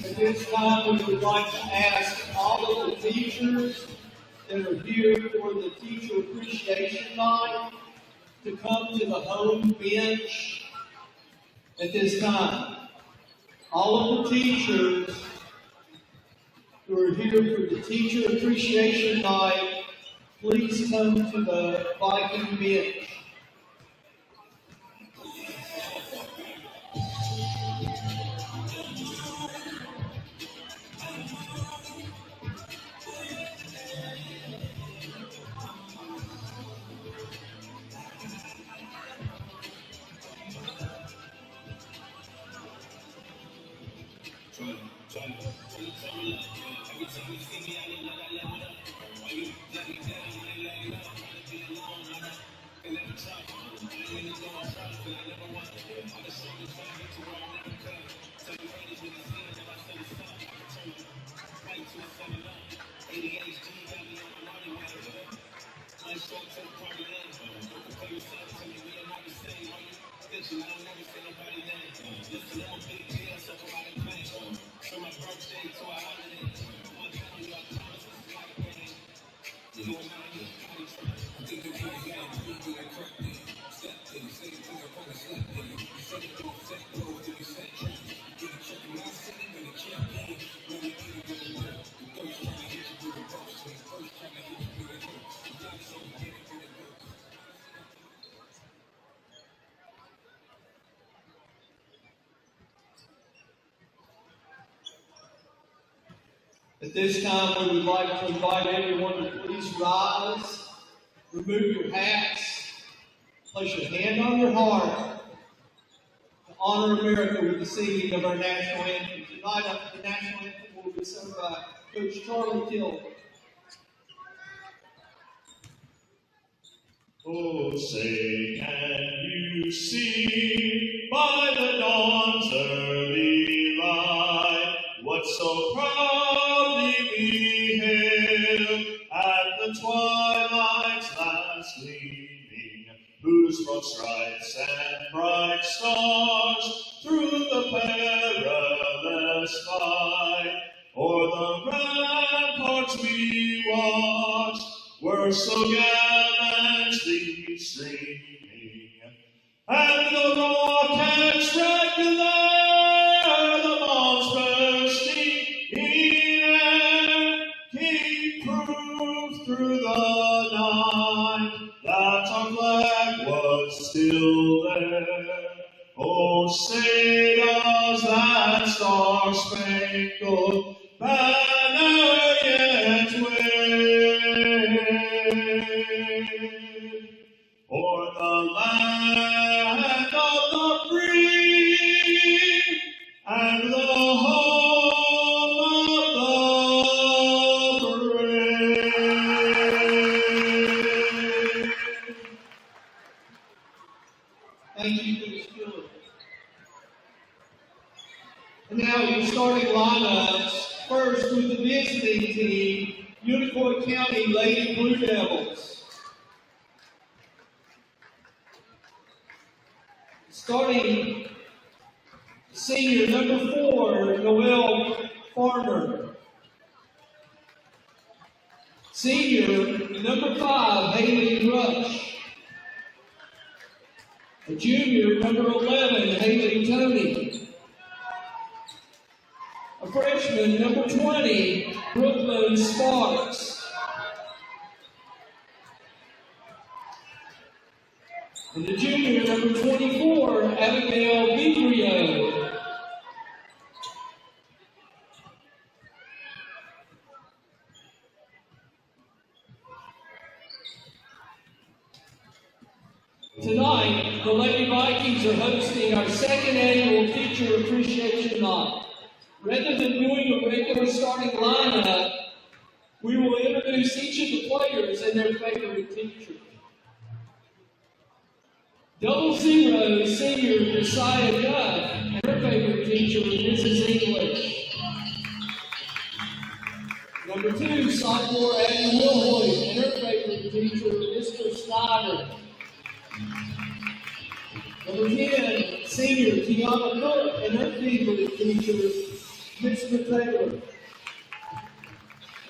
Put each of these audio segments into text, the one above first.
At this time, we would like to ask all of the teachers that are here for the Teacher Appreciation Night to come to the home bench at this time. All of the teachers who are here for the Teacher Appreciation Night, please come to the Viking bench. At this time, we would like to invite everyone to please rise, remove your hats, place your hand on your heart, to honor America with the singing of our national anthem. Tonight, the national anthem will be sung by Coach Charlie Till. Oh, say, can you see by the dawn's early light what so proudly we hailed at the twilight's last gleaming, whose broad stripes and bright stars through the perilous fight o'er the ramparts we watched were so gallantly streaming, and the rockets regular, the bombs bursting in air, keep proof through the night that our flag was still there. Oh, say does that star-spangled banner yet wave o'er the land of the free and the home of the brave? Thank you, Coach Stewart. And now your starting lineups. First, with the visiting team, Unicoi County Lady Blue Devils. Starting senior number 4, Noelle Farmer. Senior number 5, Haley Rush. A junior number 11, Haley Tony. A freshman, number 20, Brooklyn Sparks. And the junior, number 24, Abigail Vibrio. Tonight, the Lady Vikings are hosting our second annual Teacher Appreciation Night. Rather than doing a regular starting lineup, we will introduce each of the players and their favorite teacher. 00 senior Josiah Duff and her favorite teacher, Mrs. English. Number 2, sophomore Abby Wilhoit and her favorite teacher, Mr. Snyder. Number 10, senior Tiana Cook and her favorite teacher, Mr. Taylor.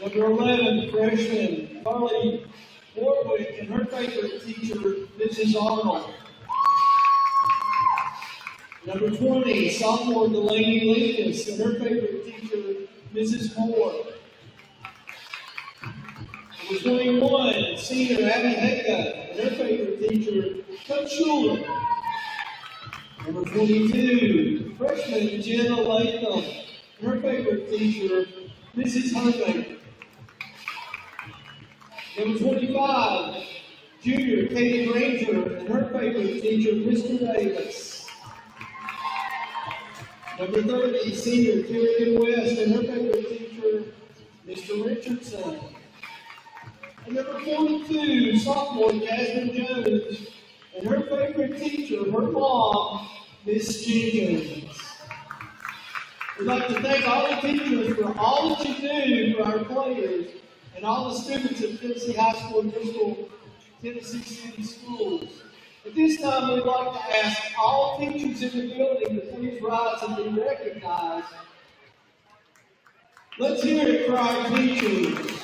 Number 11, freshman Carly Warwick and her favorite teacher, Mrs. Arnold. Number 20, sophomore Delaney Lucas and her favorite teacher, Mrs. Moore. Number 21, senior Abby Hecka and her favorite teacher, Coach Schuler. Number 22, freshman Jenna Latham and her favorite teacher, Mrs. Herbaker. Number 25, junior Katie Granger and her favorite teacher, Mr. Davis. Number 30, senior Kerrigan West, and her favorite teacher, Mr. Richardson. And number 42, sophomore Jasmine Jones, and her favorite teacher, her mom, Miss Jenkins. We'd like to thank all the teachers for all that you do for our players and all the students at Tennessee High School and Bristol, Tennessee City Schools. At this time, we'd like to ask all teachers in the building to please rise and be recognized. Let's hear it for our teachers.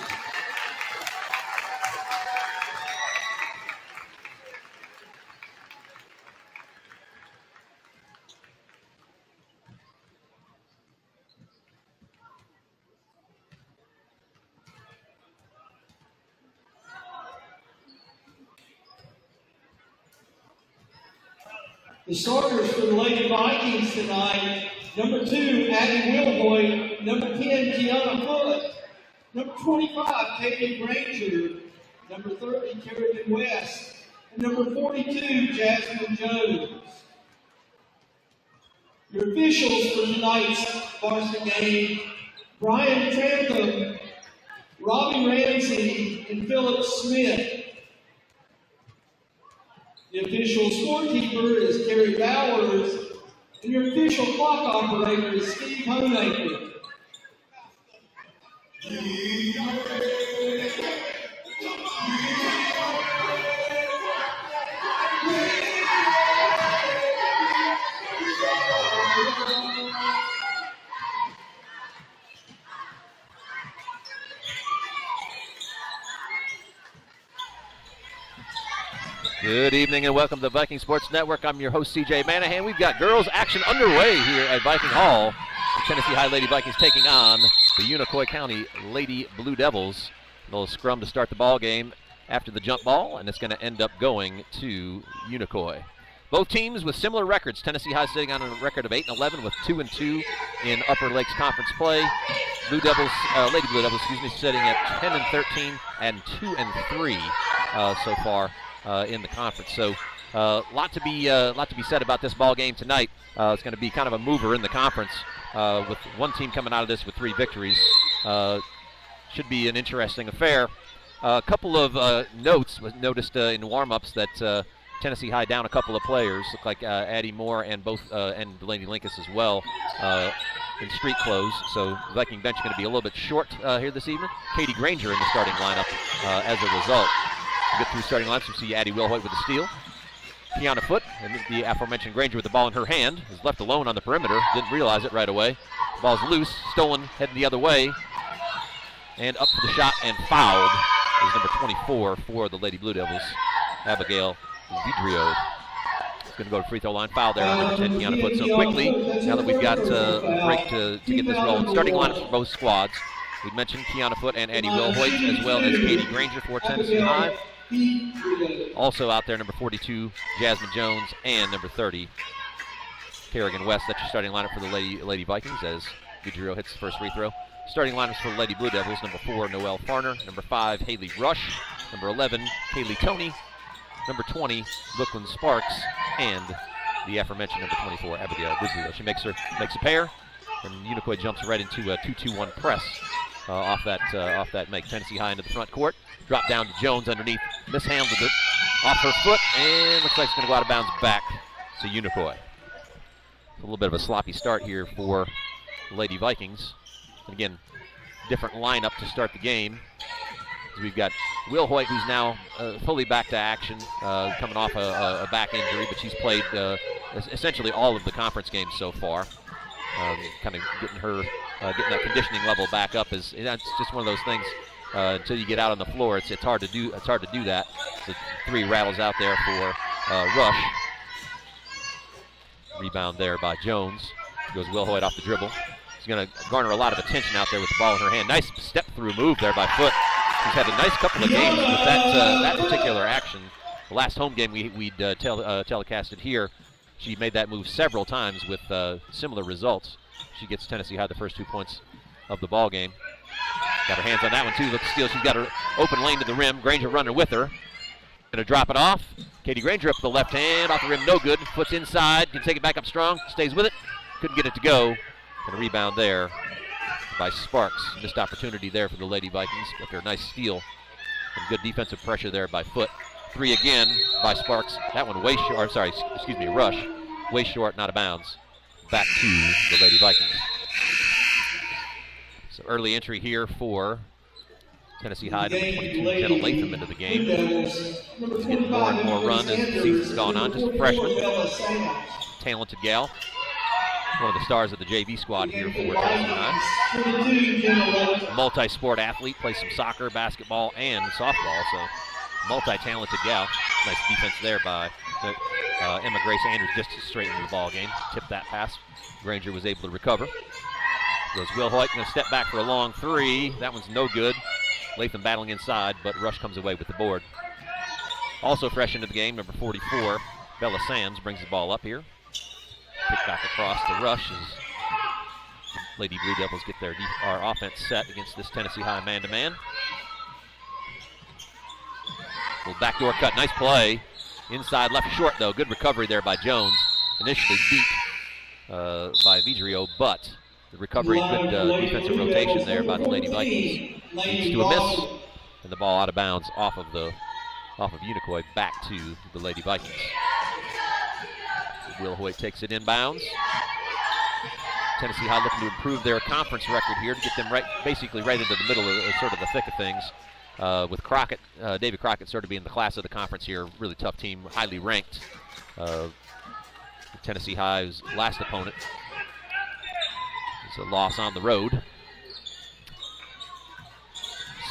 The starters for the Lady Vikings tonight, number 2, Abby Wilhoit, number 10, Kiana Foot, number 25, Katie Granger, number 30, Kerrigan West, and number 42, Jasmine Jones. Your officials for tonight's varsity game, Brian Trantham, Robbie Ramsey, and Philip Smith. The official scorekeeper is Terry Bowers, and your official clock operator is Steve Homemaker. Good evening and welcome to the Viking Sports Network. I'm your host, CJ Manahan. We've got girls action underway here at Viking Hall. The Tennessee High Lady Vikings taking on the Unicoi County Lady Blue Devils. A little scrum to start the ball game after the jump ball, and it's going to end up going to Unicoi. Both teams with similar records. Tennessee High sitting on a record of 8-11 with 2-2 in Upper Lakes Conference play. Blue Devils, Lady Blue Devils, sitting at 10-13 and 2-3 so far in the conference. So lot to be said about this ball game tonight. It's going to be kind of a mover in the conference with one team coming out of this with 3 victories. Should be an interesting affair. A couple of notes was noticed in warm-ups that Tennessee High down a couple of players. Look like Addie Moore and and Delaney Linkus as well in street clothes. So the Viking bench is going to be a little bit short here this evening. Katie Granger in the starting lineup as a result. Get through starting lineups, you see Addie Wilhoit with the steal. Kiana Foot, and the aforementioned Granger with the ball in her hand, is left alone on the perimeter. Didn't realize it right away. Ball's loose, stolen, heading the other way. And up for the shot and fouled is number 24 for the Lady Blue Devils, Abigail Vidrio. Going to go to free throw line, foul there on number 10, Kiana Foot. So quickly, now that we've got a break to get this rolling. Starting lineups for both squads. We mentioned Kiana Foot and Addie Wilhoit, as well as Katie Granger for Tennessee High. Also out there, number 42, Jasmine Jones, and number 30, Kerrigan West. That's your starting lineup for the Lady Vikings as Vidrio hits the first free throw. Starting lineups for the Lady Blue Devils, number 4, Noelle Farner, number 5, Haley Rush, number 11, Haley Tony, number 20, Brooklyn Sparks, and the aforementioned number 24, Abigail Vidrio. She makes a pair, and Unicoi jumps right into a 2-2-1 press off that make. Tennessee High into the front court. Drop down to Jones underneath. Mishandled it off her foot, and looks like it's going to go out of bounds back to Unicoi. A little bit of a sloppy start here for the Lady Vikings. And again, different lineup to start the game. We've got Wilhoit, who's now fully back to action, coming off a back injury, but she's played essentially all of the conference games so far. Kind of getting that conditioning level back up it's just one of those things. Until you get out on the floor, it's hard to do. It's hard to do that. So 3 rattles out there for Rush. Rebound there by Jones. Goes Wilhoit off the dribble. She's going to garner a lot of attention out there with the ball in her hand. Nice step-through move there by Foot. She's had a nice couple of games with that particular action. The last home game we'd telecasted here, she made that move several times with similar results. She gets Tennessee High the first 2 points of the ball game. Got her hands on that one too. Looks steal. She's got her open lane to the rim. Granger running with her. Gonna drop it off. Katie Granger up the left hand, off the rim, no good. Foot's inside, can take it back up strong, stays with it. couldn't get it to go. And a rebound there by Sparks. Missed opportunity there for the Lady Vikings, but they're a nice steal. And good defensive pressure there by Foot. 3 again by Sparks. That one way short, sorry, excuse me, Rush. Way short, not out of bounds. Back to the Lady Vikings. So early entry here for Tennessee High, number 22, Jenna Latham into the game. She's getting more and more run as the season's gone on. Just a freshman. Talented gal. One of the stars of the JV squad here for Tennessee High. Multi-sport athlete, plays some soccer, basketball, and softball, so multi-talented gal. Nice defense there by Emma Grace Andrews just to straighten the ball game. Tipped that pass. Granger was able to recover. Goes Wilhoit, going to step back for a long 3. That one's no good. Latham battling inside, but Rush comes away with the board. Also fresh into the game, number 44, Bella Sands brings the ball up here. Pick back across to Rush as Lady Blue Devils get our offense set against this Tennessee High man-to-man. Little backdoor cut, nice play. Inside left short though, good recovery there by Jones. Initially beat by Vidrio, but the recovery, good defensive rotation there by the Lady Vikings. Leads to a miss, and the ball out of bounds off of Unicoi back to the Lady Vikings. Will Hoyt takes it inbounds. Tennessee High looking to improve their conference record here to get them basically right into the middle of sort of the thick of things. With Crockett, David Crockett sort of being the class of the conference here, really tough team, highly ranked. Tennessee High's last opponent is a loss on the road.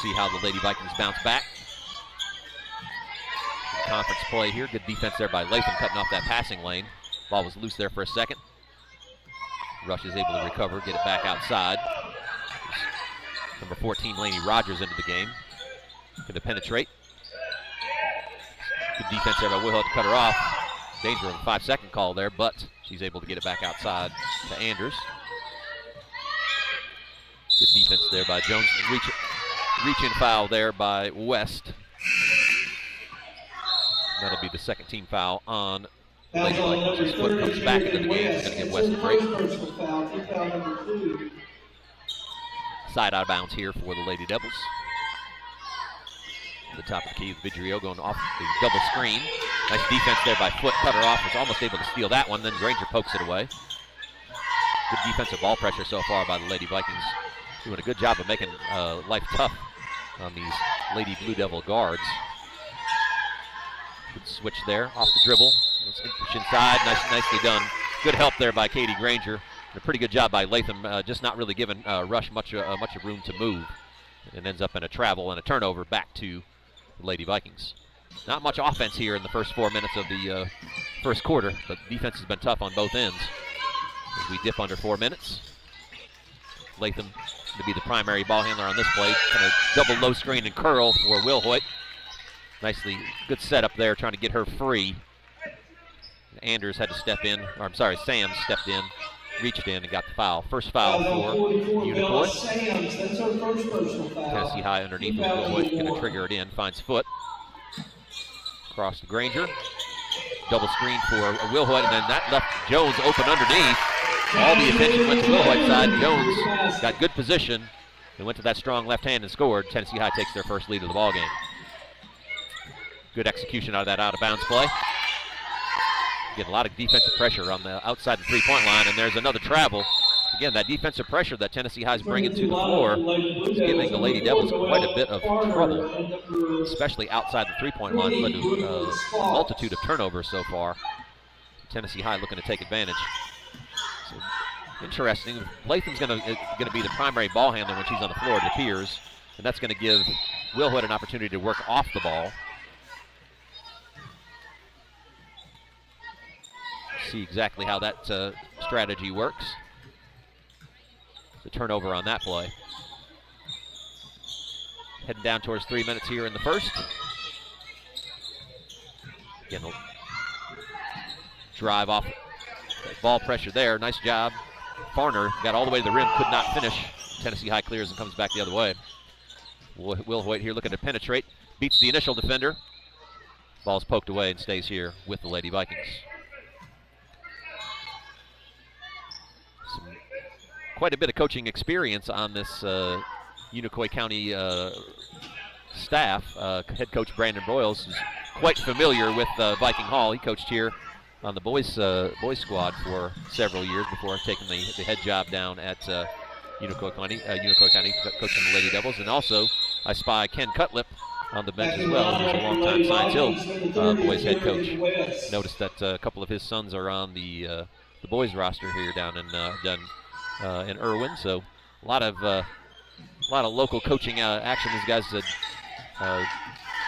See how the Lady Vikings bounce back. Conference play here, good defense there by Latham, cutting off that passing lane. Ball was loose there for a second. Rush is able to recover, get it back outside. Number 14, Lainey Rogers into the game. Going to penetrate. Good defense there by Wilhoit to cut her off. Danger of a 5-second call there, but she's able to get it back outside to Anders. Good defense there by Jones. Reach-in foul there by West. That'll be the second team foul on Lady Vikings. Foot comes back into the game. He's going to give West a break. Side out of bounds here for the Lady Devils. The top of the key, Vidrio going off the double screen. Nice defense there by Foot. Cut her off. Was almost able to steal that one. Then Granger pokes it away. Good defensive ball pressure so far by the Lady Vikings. Doing a good job of making life tough on these Lady Blue Devil guards. Good switch there off the dribble. Let's push inside. Nicely done. Good help there by Katie Granger. And a pretty good job by Latham, just not really giving Rush much of room to move. And ends up in a travel and a turnover back to the Lady Vikings. Not much offense here in the first 4 minutes of the first quarter, but defense has been tough on both ends. As we dip under 4 minutes. Latham to be the primary ball handler on this play. Kind of double low screen and curl for Wilhoit. Nicely, good setup there, trying to get her free. Anders had to step in, or I'm sorry, Sam stepped in, reached in and got the foul. First foul for Unicoi. Tennessee High underneath with Wilhoit, going to trigger it in, finds Foot. Across to Granger. Double screen for Wilhoit, and then that left Jones open underneath. All the attention went to Wilhoit's side. Jones got good position and went to that strong left hand and scored. Tennessee High takes their first lead of the ball game. Good execution out of that out-of-bounds play. Getting a lot of defensive pressure on the outside the three-point line, and there's another travel. Again, that defensive pressure that Tennessee High is bringing to the floor is giving the Lady Devils quite a bit of trouble, especially outside the three-point line. Led to a multitude of turnovers so far. Tennessee High looking to take advantage. So, interesting. Latham's going to be the primary ball handler when she's on the floor, it appears, and that's going to give Wilhoit an opportunity to work off the ball. See exactly how that strategy works. The turnover on that play. Heading down towards 3 minutes here in the first. Again, drive off ball pressure there. Nice job. Farner got all the way to the rim, could not finish. Tennessee High clears and comes back the other way. Wilhoit here looking to penetrate. Beats the initial defender. Ball's poked away and stays here with the Lady Vikings. quite a bit of coaching experience on this Unicoi County staff. Head coach Brandon Broyles is quite familiar with Viking Hall. He coached here on the boys squad for several years before taking the head job down at Unicoi County, coaching the Lady Devils. And also, I spy Ken Cutlip on the bench as well, who's a longtime Science Hill boys head coach. Noticed that a couple of his sons are on the boys roster here down in Irwin. So a lot of local coaching action. These guys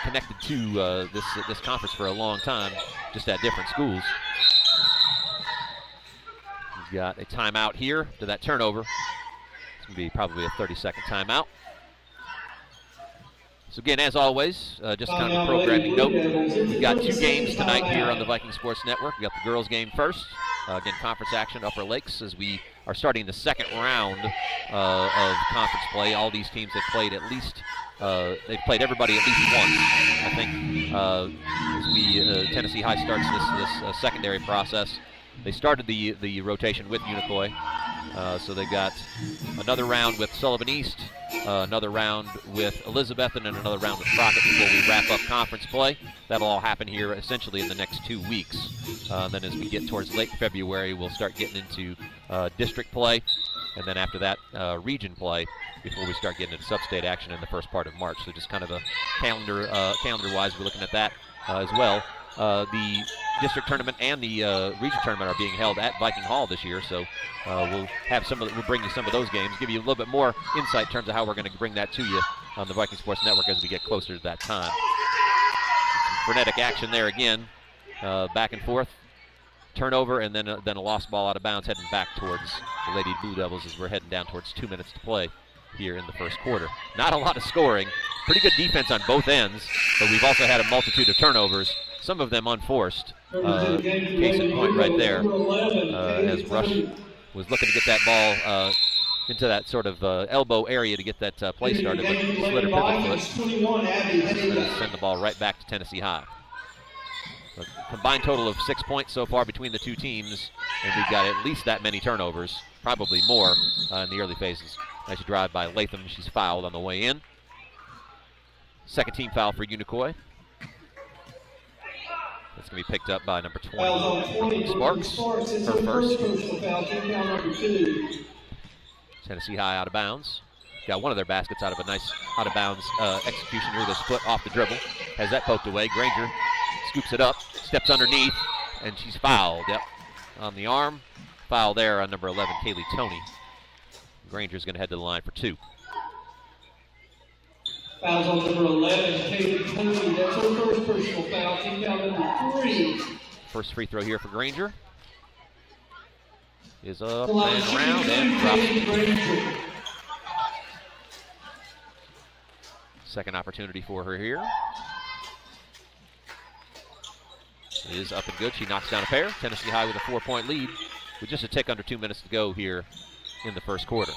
connected to this conference for a long time, just at different schools. He's got a timeout here to that turnover. It's going to be probably a 30-second timeout. So again, as always, just kind of a programming note, we've got 2 games tonight here on the Viking Sports Network. We've got the girls game first. Again, conference action, Upper Lakes, as we are starting the second round of conference play. All these teams have played at least, they've played everybody at least once. I think as Tennessee High starts this secondary process, they started the rotation with Unicoi. So they've got another round with Sullivan East, another round with Elizabeth, and then another round with Crockett before we wrap up conference play. That'll all happen here essentially in the next 2 weeks. Then as we get towards late February, we'll start getting into district play, and then after that, region play before we start getting into sub-state action in the first part of March. So just kind of a calendar-wise, we're looking at that as well. The district tournament and the region tournament are being held at Viking Hall this year, so we'll bring you some of those games, give you a little bit more insight in terms of how we're going to bring that to you on the Viking Sports Network as we get closer to that time. Some frenetic action there again, back and forth, turnover, and then a lost ball out of bounds heading back towards the Lady Blue Devils as we're heading down towards 2 minutes to play here in the first quarter. Not a lot of scoring, pretty good defense on both ends, but we've also had a multitude of turnovers, some of them unforced. Case in point right there, as Rush was looking to get that ball into that sort of elbow area to get that play started, but slid her pivot foot, send the ball right back to Tennessee High. A combined total of 6 points so far between the two teams, and we've got at least that many turnovers, probably more in the early phases. Nice drive by Latham. She's fouled on the way in. Second team foul for Unicoi. That's going to be picked up by number 20, Sparks, her first. Tennessee High out of bounds. Got one of their baskets out of a nice out-of-bounds execution here. This foot off the dribble. Has that poked away. Granger scoops it up, steps underneath, and she's fouled. Yep, on the arm. Foul there on number 11, Kaylee Toney. Granger's going to head to the line for 2. Fouls on number 11, Kaylee Toney. That's her first personal foul. Team foul number 3. First free throw here for Granger. Is up and around and drops. Second opportunity for her here. Is up and good. She knocks down a pair. Tennessee High with a 4-point lead with just a tick under 2 minutes to go here in the first quarter.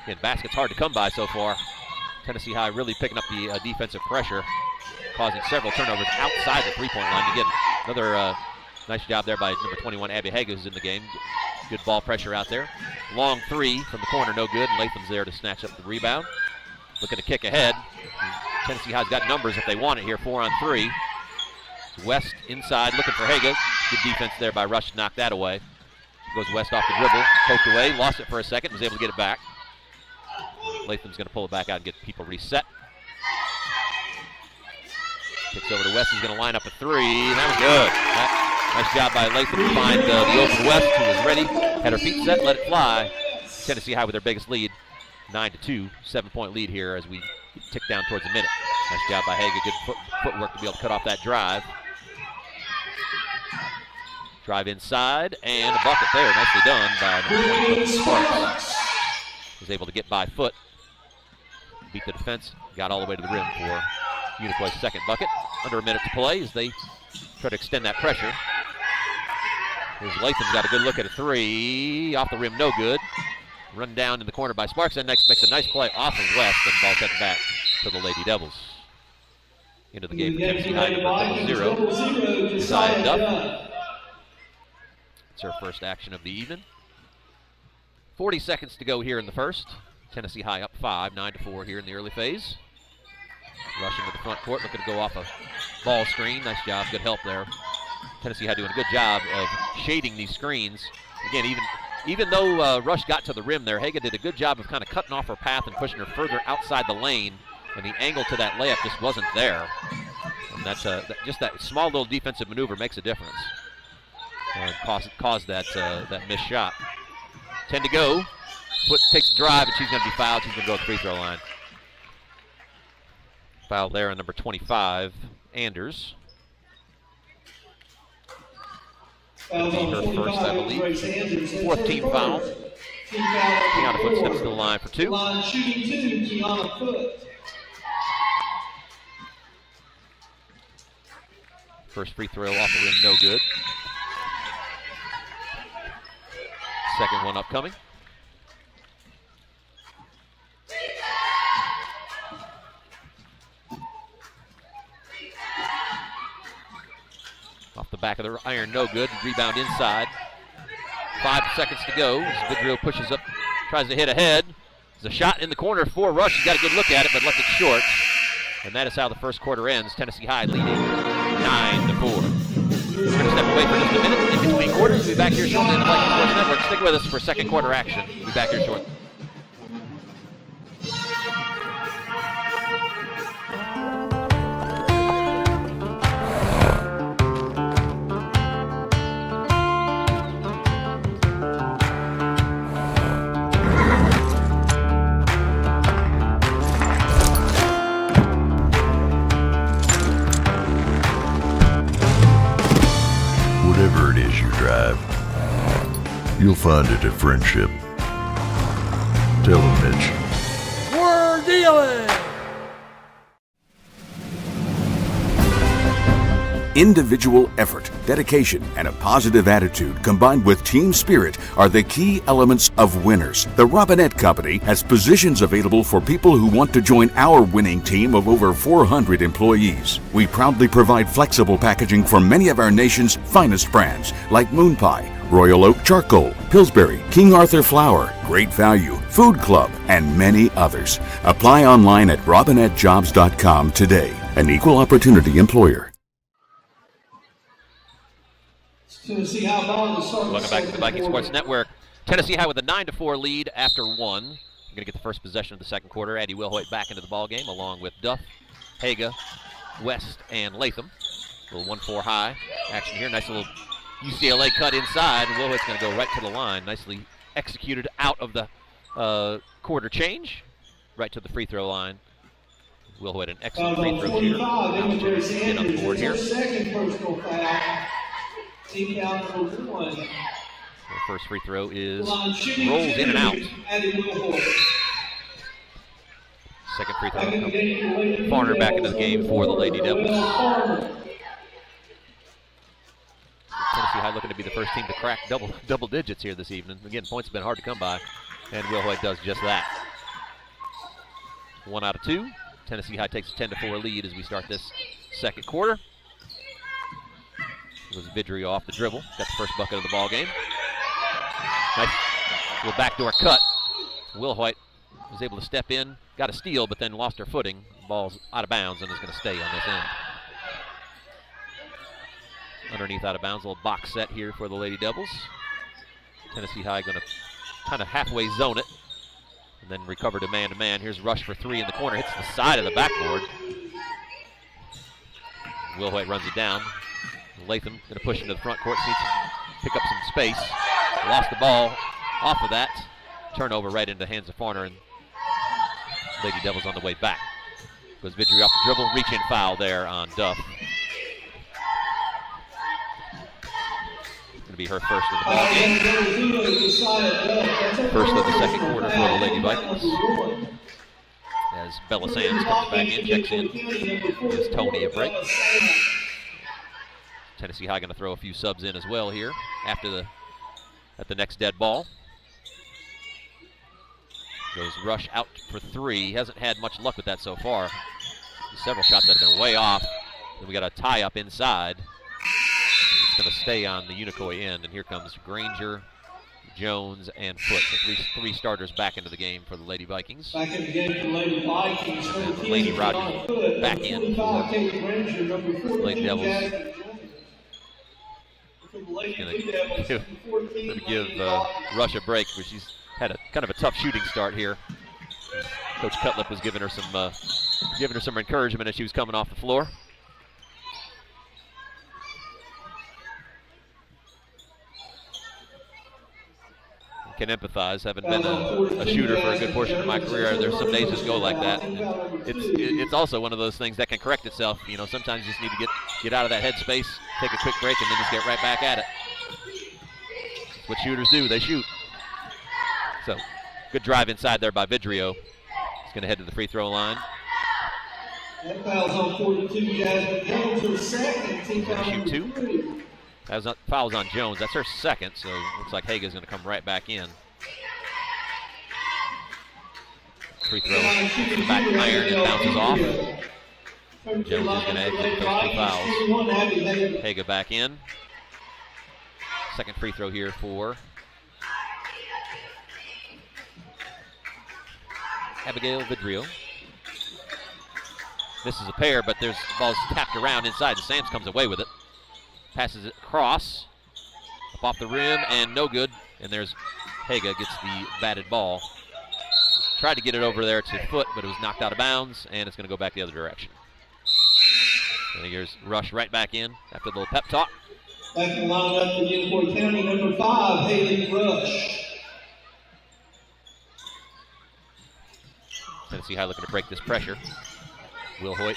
Again, basket's hard to come by so far. Tennessee High really picking up the defensive pressure, causing several turnovers outside the three-point line. Again, another nice job there by number 21, Abby Haga, who's in the game. Good ball pressure out there. Long three from the corner, no good. And Latham's there to snatch up the rebound. Looking to kick ahead. Tennessee High's got numbers if they want it here, 4 on 3. West inside looking for Haga. Good defense there by Rush to knock that away. Goes West off the dribble, poked away, lost it for a second, was able to get it back. Latham's going to pull it back out and get people reset. Kicks over to West, he's going to line up a 3, and that was good. Nice job by Latham to find the open West, who was ready, had her feet set, let it fly. Tennessee High with their biggest lead, 9-2, 7-point lead here as we tick down towards a minute. Nice job by Haga, good footwork to be able to cut off that drive. Drive inside, and a bucket there, nicely done by number 20, Sparks. Was able to get by foot, beat the defense, got all the way to the rim for Unicoi's second bucket. Under a minute to play as they try to extend that pressure. Here's Latham's got a good look at a 3, off the rim, no good. Run down in the corner by Sparks, and next makes a nice play off of West, and ball sent back to the Lady Devils. Into the game for Tennessee High, number 0, Desire Duff. It's her first action of the evening. 40 seconds to go here in the first. Tennessee High up 5, 9-4 here in the early phase. Rushing to the front court, looking to go off a ball screen. Nice job, good help there. Tennessee High doing a good job of shading these screens. Again, even though Rush got to the rim there, Haga did a good job of kind of cutting off her path and pushing her further outside the lane, and the angle to that layup just wasn't there. And that's just that small little defensive maneuver makes a difference. And caused that missed shot. 10 to go. Foot takes a drive, and she's going to be fouled. She's going to go to the free throw line. Foul there on number 25, Anders. That'll be her first, I believe. Fourth team foul. Kiana Foot steps to the line for 2. Line shooting 2, Kiana Foot. First free throw off the rim, no good. Second one upcoming. Off the back of the iron, no good. Rebound inside. 5 seconds to go. Vidrio pushes up, tries to hit ahead. There's a shot in the corner for Rush. He's got a good look at it, but left it short. And that is how the first quarter ends. Tennessee High leading 9-4. We're going to step away for just a minute in between quarters. We'll be back here shortly on the Viking Sports Network. Stick with us for second quarter action. We'll be back here shortly. Whatever it is you drive, you'll find it at Friendship. Tell them, Mitch. We're dealing! Individual effort, dedication, and a positive attitude combined with team spirit are the key elements of winners. The Robinette Company has positions available for people who want to join our winning team of over 400 employees. We proudly provide flexible packaging for many of our nation's finest brands like Moon Pie, Royal Oak Charcoal, Pillsbury, King Arthur Flour, Great Value, Food Club, and many others. Apply online at robinettejobs.com today. An equal opportunity employer. Tennessee High ball to start. Welcome back to the Viking Sports Network. Tennessee High with a 9-4 lead after 1. We're going to get the first possession of the second quarter. Addie Wilhoit back into the ball game along with Duff, Haga, West, and Latham. A little 1-4 high action here. Nice little UCLA cut inside, and Wilhoit's going to go right to the line. Nicely executed out of the quarter change, right to the free throw line. Wilhoit an excellent free throw shooter. Get on the board here. Second personal foul. Team foul number 1. The first free throw is rolls in and out. Second free throw. Farner back into the game for the Lady Devils. Tennessee High looking to be the first team to crack double digits here this evening. Again, points have been hard to come by, and Wilhoit does just that. 1 out of 2. Tennessee High takes a 10-4 lead as we start this second quarter. It was Vidrio off the dribble. Got the first bucket of the ball game. Nice little backdoor cut. Wilhoit was able to step in, got a steal, but then lost her footing. Ball's out of bounds and is going to stay on this end. Underneath out of bounds, a little box set here for the Lady Devils. Tennessee High going to kind of halfway zone it and then recover to man-to-man. Here's Rush for 3 in the corner. Hits the side of the backboard. Wilhoit runs it down. Latham going to push into the front court, needs to pick up some space. Lost the ball off of that. Turnover right into the hands of Farner, and Lady Devils on the way back. Goes Vidrio off the dribble, reach-in foul there on Duff. Going to be her first of the ball game. First of the second quarter for the Lady Vikings. As Bella Sands comes back in, checks in, gives Tony a break. Tennessee High going to throw a few subs in as well here at the next dead ball. Goes Rush out for 3. He hasn't had much luck with that so far. Several shots that have been way off. Then we got a tie up inside. It's going to stay on the Unicoi end, and here comes Granger, Jones, and Foote. So three starters back into the game for the Lady Vikings. Back in the game for the Lady Vikings. Lady Rogers back in for Lady Devils. Going to give Rush a break, but she's had a kind of a tough shooting start here. Coach Cutlip was giving her some encouragement as she was coming off the floor. Can empathize, having been a shooter for a good portion of my career. There's some days just go like that. It's also one of those things that can correct itself. You know, sometimes you just need to get out of that headspace, take a quick break, and then just get right back at it. That's what shooters do. They shoot. So, good drive inside there by Vidrio. He's going to head to the free throw line. That foul's on 42, Jasmine Jones, her second. Team foul shoot two. 3. Foul's on Jones. That's her second, so looks like Haga's going to come right back in. Free throw. Back iron and bounces off. Jones is going to exit those 2 fouls. Haga back in. Second free throw here for Abigail Vidrio. This is a pair, but there's the ball's tapped around inside, and Sams comes away with it. Passes it across, up off the rim, and no good. And there's Haga gets the batted ball. Tried to get it over there to Foote, but it was knocked out of bounds, and it's going to go back the other direction. And here's Rush right back in after the little pep talk. Back in the lineup for Unicoi County, number 5, Haley Rush. Tennessee High looking to break this pressure. Will Hoyt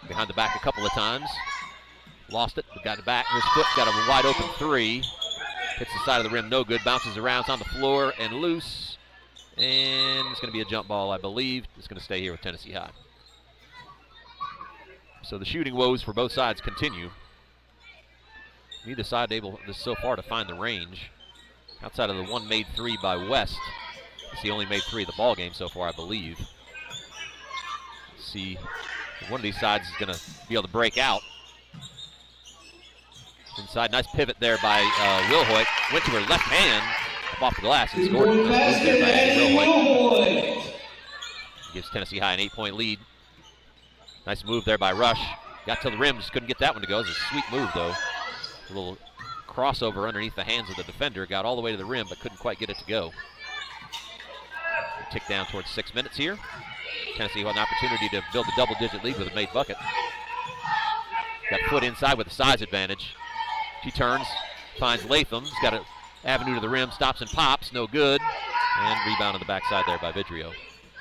behind the back a couple of times. Lost it, but got it back. Here's Foote, got a wide open 3. Hits the side of the rim, no good. Bounces around, it's on the floor and loose. And it's going to be a jump ball, I believe. It's going to stay here with Tennessee High. So the shooting woes for both sides continue. Neither side able so far to find the range. Outside of the one made 3 by West. It's the only made 3 of the ball game so far, I believe. Let's see if one of these sides is going to be able to break out. Inside, nice pivot there by Will Hoyt. Went to her left hand, up off the glass, and scored. Nice move there by Will Hoyt. Gives Tennessee High an 8-point lead. Nice move there by Rush. Got to the rim, just couldn't get that one to go. It was a sweet move, though. A little crossover underneath the hands of the defender. Got all the way to the rim, but couldn't quite get it to go. Tick down towards 6 minutes here. Tennessee had an opportunity to build a double-digit lead with a made bucket. Got Foote inside with a size advantage. She turns, finds Latham. She's got an avenue to the rim, stops and pops, no good. And rebound on the backside there by Vidrio.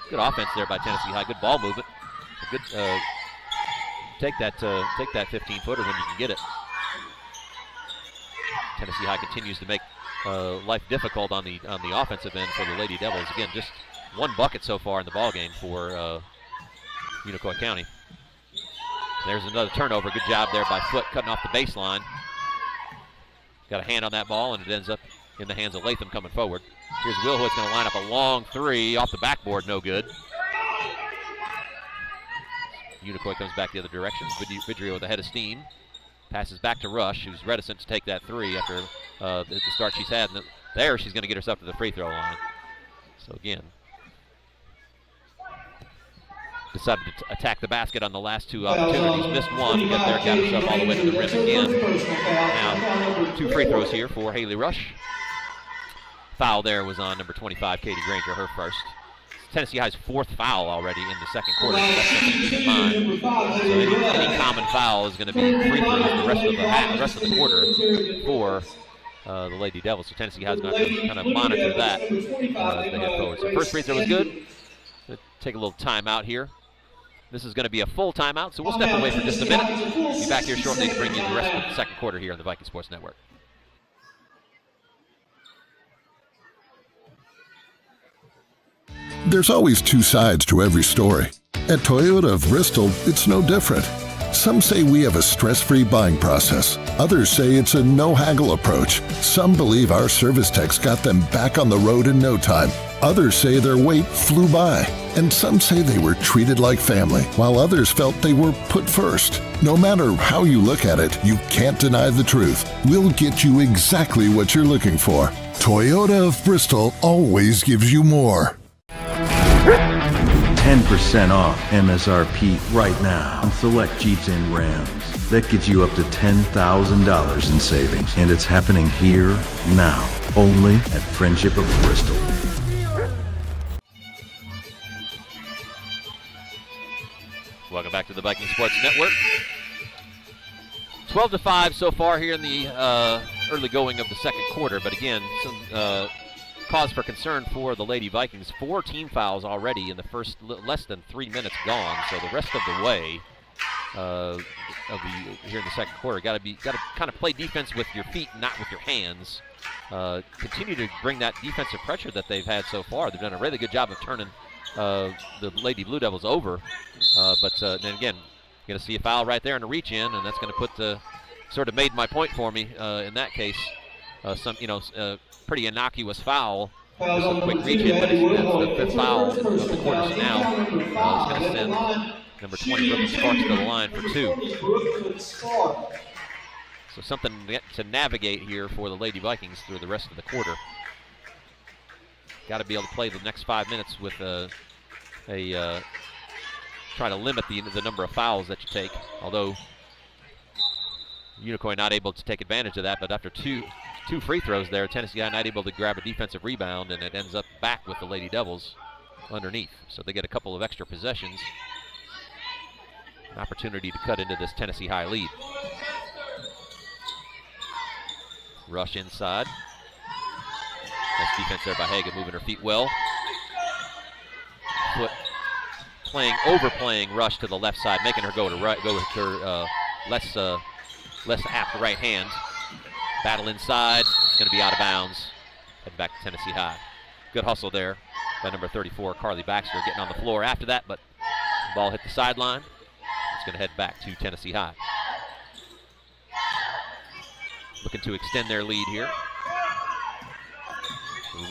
Good offense there by Tennessee High. Good ball movement. Good take that 15-footer when you can get it. Tennessee High continues to make life difficult on the offensive end for the Lady Devils. Again, just one bucket so far in the ball game for Unicoi County. There's another turnover. Good job there by Foote, cutting off the baseline. Got a hand on that ball, and it ends up in the hands of Latham coming forward. Here's Will Hoyt's going to line up a long 3 off the backboard, no good. Unicoi comes back the other direction. Vidrio with a head of steam. Passes back to Rush, who's reticent to take that 3 after the start she's had. And there, she's going to get herself to the free throw line. So again, decided to attack the basket on the last 2 opportunities. Missed one, but there got herself all the way to the rim again. Now, 2 free throws here for Haley Rush. Foul there was on number 25, Katie Granger, her first. Tennessee High's 4th foul already in the second quarter. So that's something to keep in mind. So any common foul is going to be free throws the rest of the quarter for the Lady Devils. So Tennessee High's going to have to kind of monitor that as they head forward. So first free throw was good. Going to take a little timeout here. This is going to be a full timeout, so we'll step away for just a minute. Be back here shortly to bring you the rest of the second quarter here on the Viking Sports Network. There's always 2 sides to every story. At Toyota of Bristol, it's no different. Some say we have a stress-free buying process. Others say it's a no-haggle approach. Some believe our service techs got them back on the road in no time. Others say their wait flew by. And some say they were treated like family, while others felt they were put first. No matter how you look at it, you can't deny the truth. We'll get you exactly what you're looking for. Toyota of Bristol always gives you more. 10% off MSRP right now on select Jeeps and Rams. That gets you up to $10,000 in savings. And it's happening here, now, only at Friendship of Bristol. Welcome back to the Viking Sports Network. 12-5 so far here in the early going of the second quarter, but again, some cause for concern for the Lady Vikings. 4 team fouls already in the first less than 3 minutes gone, so the rest of the way here in the second quarter, got to kind of play defense with your feet, not with your hands. Continue to bring that defensive pressure that they've had so far. They've done a really good job of turning the Lady Blue Devils over, but then again, you're going to see a foul right there in the reach in, and that's going to put sort of made my point for me in that case. Some pretty innocuous foul. Just a quick reach in, but it's the fifth foul of the quarters now. It's going to send number 20 Brooklyn Sparks to the line for 2. So something to navigate here for the Lady Vikings through the rest of the quarter. Got to be able to play the next 5 minutes with try to limit the number of fouls that you take. Although Unicoi not able to take advantage of that, but after two free throws there, Tennessee not able to grab a defensive rebound, and it ends up back with the Lady Devils underneath. So they get a couple of extra possessions. An opportunity to cut into this Tennessee High lead. Rush inside. Nice defense there by Hagan, moving her feet well. Foot overplaying Rush to the left side, making her go with her less apt right hand. Battle inside. It's going to be out of bounds. Head back to Tennessee High. Good hustle there by number 34, Carly Baxter, getting on the floor after that, but the ball hit the sideline. It's going to head back to Tennessee High. Looking to extend their lead here.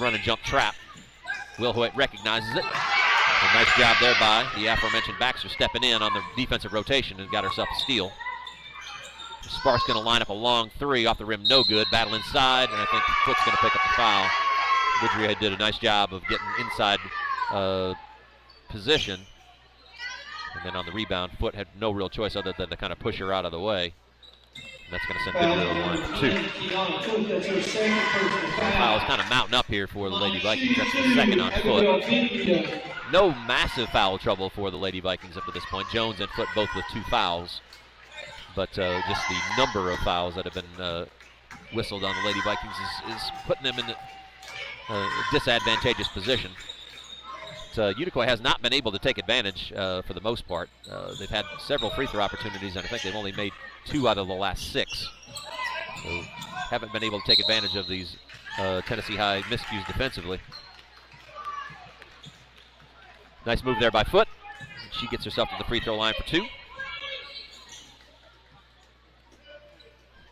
Run and jump trap. Will Hoyt recognizes it. A nice job there by the aforementioned Baxter, stepping in on the defensive rotation and got herself a steal. Sparks going to line up a long 3 off the rim, no good. Battle inside, and I think Foot's going to pick up the foul. Vidria did a nice job of getting inside position. And then on the rebound, Foot had no real choice other than to kind of push her out of the way. And that's going to send Vidria to the line for 2. The foul's kind of mounting up here for the Lady Vikings. That's the second on Foot. No massive foul trouble for the Lady Vikings up to this point. Jones and Foot both with 2 fouls. But just the number of fouls that have been whistled on the Lady Vikings is putting them in a disadvantageous position. Unicoi has not been able to take advantage for the most part. They've had several free throw opportunities, and I think they've only made 2 out of the last 6. So haven't been able to take advantage of these Tennessee High miscues defensively. Nice move there by Foot. She gets herself to the free throw line for 2.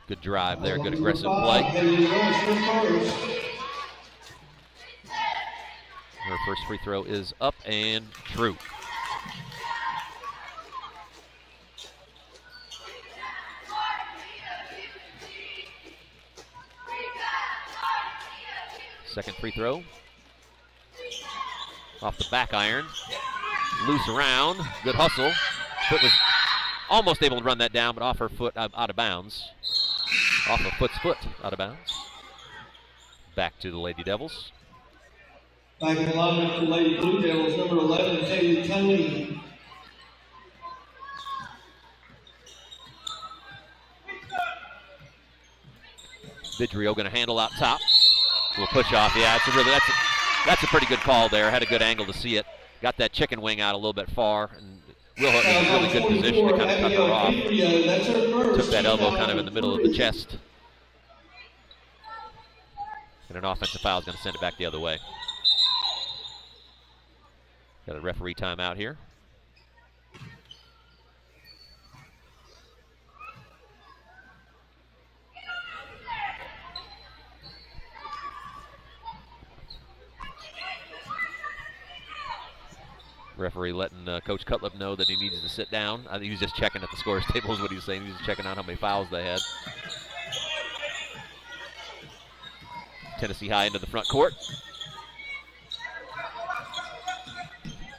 Good drive there, good aggressive play. Her first free throw is up and true. Second free throw. Off the back iron. Loose around, good hustle. Foot was almost able to run that down, but off her foot, out of bounds. Off of Foot's foot, out of bounds. Back to the Lady Devils. Back in the lineup for Lady Blue Devils, number 11, Haley Tony. Vidrio going to handle out top. A little push off. Yeah, that's a pretty good call there. Had a good angle to see it. Got that chicken wing out a little bit far, and Will Hook was in a really good position to kind of cut her off. Took that elbow kind of in the middle of the chest. And an offensive foul is going to send it back the other way. Got a referee timeout here. Referee letting Coach Cutlip know that he needs to sit down. I think he was just checking at the scores table is what he was saying. He was just checking out how many fouls they had. Tennessee High into the front court.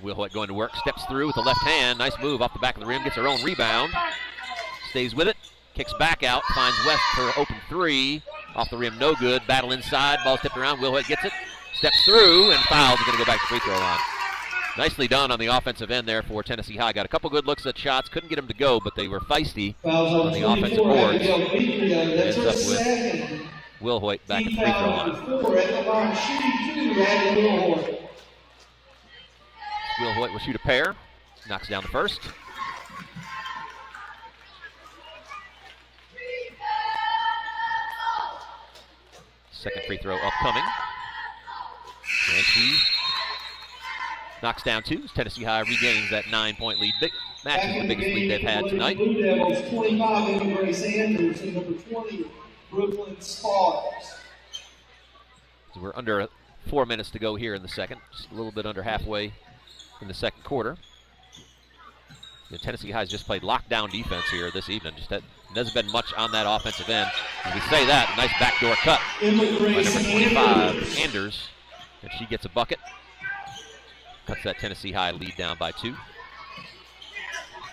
Wilhoit going to work, steps through with the left hand. Nice move off the back of the rim, gets her own rebound. Stays with it, kicks back out, finds West for open three. Off the rim, no good. Battle inside, ball tipped around. Wilhoit gets it, steps through, and fouls. Going to go back to free throw line. Nicely done on the offensive end there for Tennessee High. Got a couple good looks at shots, couldn't get them to go, but they were feisty on the offensive boards. Ends up with Wilhoit back at the free throw line. Wilhoit will shoot a pair, knocks down the first. Second free throw upcoming. And she knocks down two. Tennessee High regains that 9-point lead. Matches the biggest lead they've had tonight. Blue Devils, 25, Grace Andrews, and number 20, Brooklyn Sparks. So we're under 4 minutes to go here in the second. Just a little bit under halfway in the second quarter. Tennessee High's just played lockdown defense here this evening. Just hasn't been much on that offensive end. As we say that, a nice backdoor cut by number 25, Anders, and she gets a bucket. Cuts that Tennessee High lead down by 2.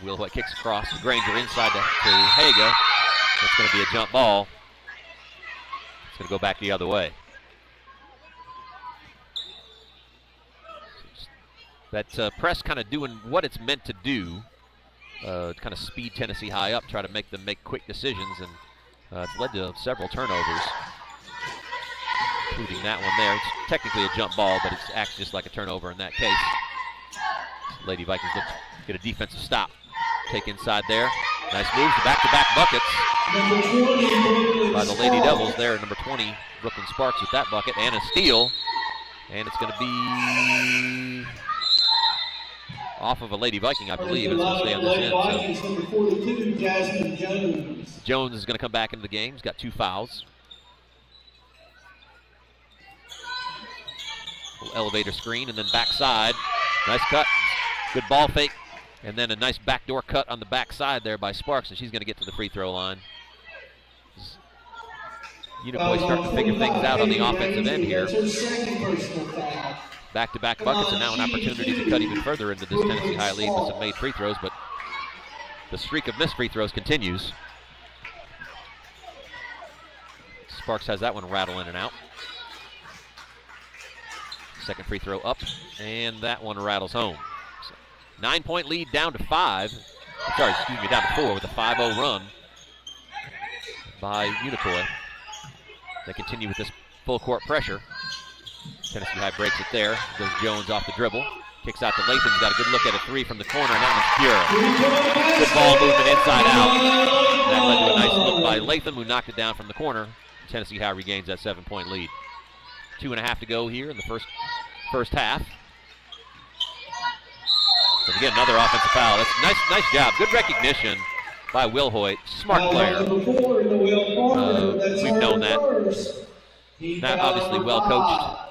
Wilhoit kicks across. Granger inside to Haga. That's going to be a jump ball. It's going to go back the other way. That press kind of doing what it's meant to do. Kind of speed Tennessee High up, try to make them make quick decisions, and it's led to several turnovers, including that one there. It's technically a jump ball, but it acts just like a turnover in that case. Lady Vikings look to get a defensive stop. Take inside there. Nice moves, back-to-back buckets by the Lady Devils there. Number 20, Brooklyn Sparks with that bucket, and a steal. And it's going to be off of a Lady Viking, I believe. It's going to stay on this end. Number 42, Jasmine Jones. Jones is going to come back into the game. He's got 2 fouls. Little elevator screen, and then backside. Nice cut. Good ball fake. And then a nice backdoor cut on the backside there by Sparks, and she's going to get to the free throw line. Unicoi starting to figure things out on the offensive end here. Back-to-back buckets, and now an opportunity to cut even further into this Tennessee High lead with some made free throws, but the streak of missed free throws continues. Sparks has that one rattle in and out. Second free throw up, and that one rattles home. 9-point lead down to 5. Sorry, excuse me, down to 4 with a 5-0 run by Unicoi. They continue with this full court pressure. Tennessee High breaks it there. Goes Jones off the dribble. Kicks out to Latham's got a good look at a 3 from the corner, and that one's pure. Good ball movement inside out. That led to a nice look by Latham, who knocked it down from the corner. Tennessee High regains that 7-point lead. 2.5 to go here in the first half. So again, another offensive foul. That's nice job. Good recognition by Wilhoit. Smart player. We've known that. Not obviously well coached.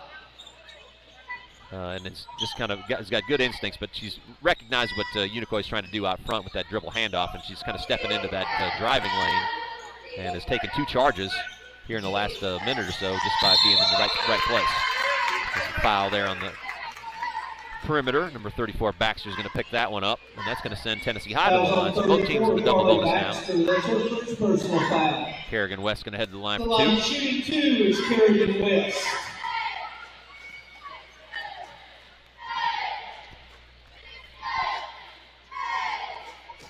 And it's just kind of has got good instincts, but she's recognized what Unicoi is trying to do out front with that dribble handoff, and she's kind of stepping into that driving lane and has taken 2 charges here in the last minute or so just by being in the right place. There's a foul there on the perimeter. Number 34, Baxter, is going to pick that one up, and that's going to send Tennessee High to the line. So both teams in the double bonus now. Kerrigan West going to head to the line for 2. Shooting 2 is Kerrigan West.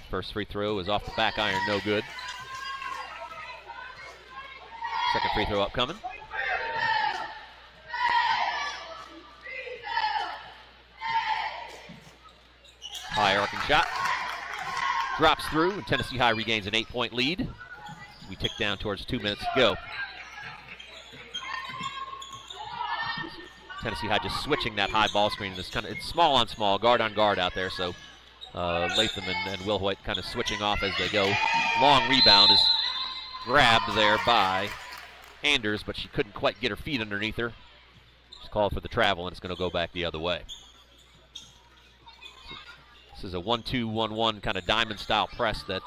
First free throw is off the back iron, no good. Second free throw upcoming. High arcing shot. Drops through, and Tennessee High regains an 8-point lead. We tick down towards 2 minutes to go. Tennessee High just switching that high ball screen. It's small on small, guard on guard out there. So Latham and Wilhoit kind of switching off as they go. Long rebound is grabbed there by Anders, but she couldn't quite get her feet underneath her. She's called for the travel, and it's going to go back the other way. This is a 1-2-1-1 kind of diamond style press that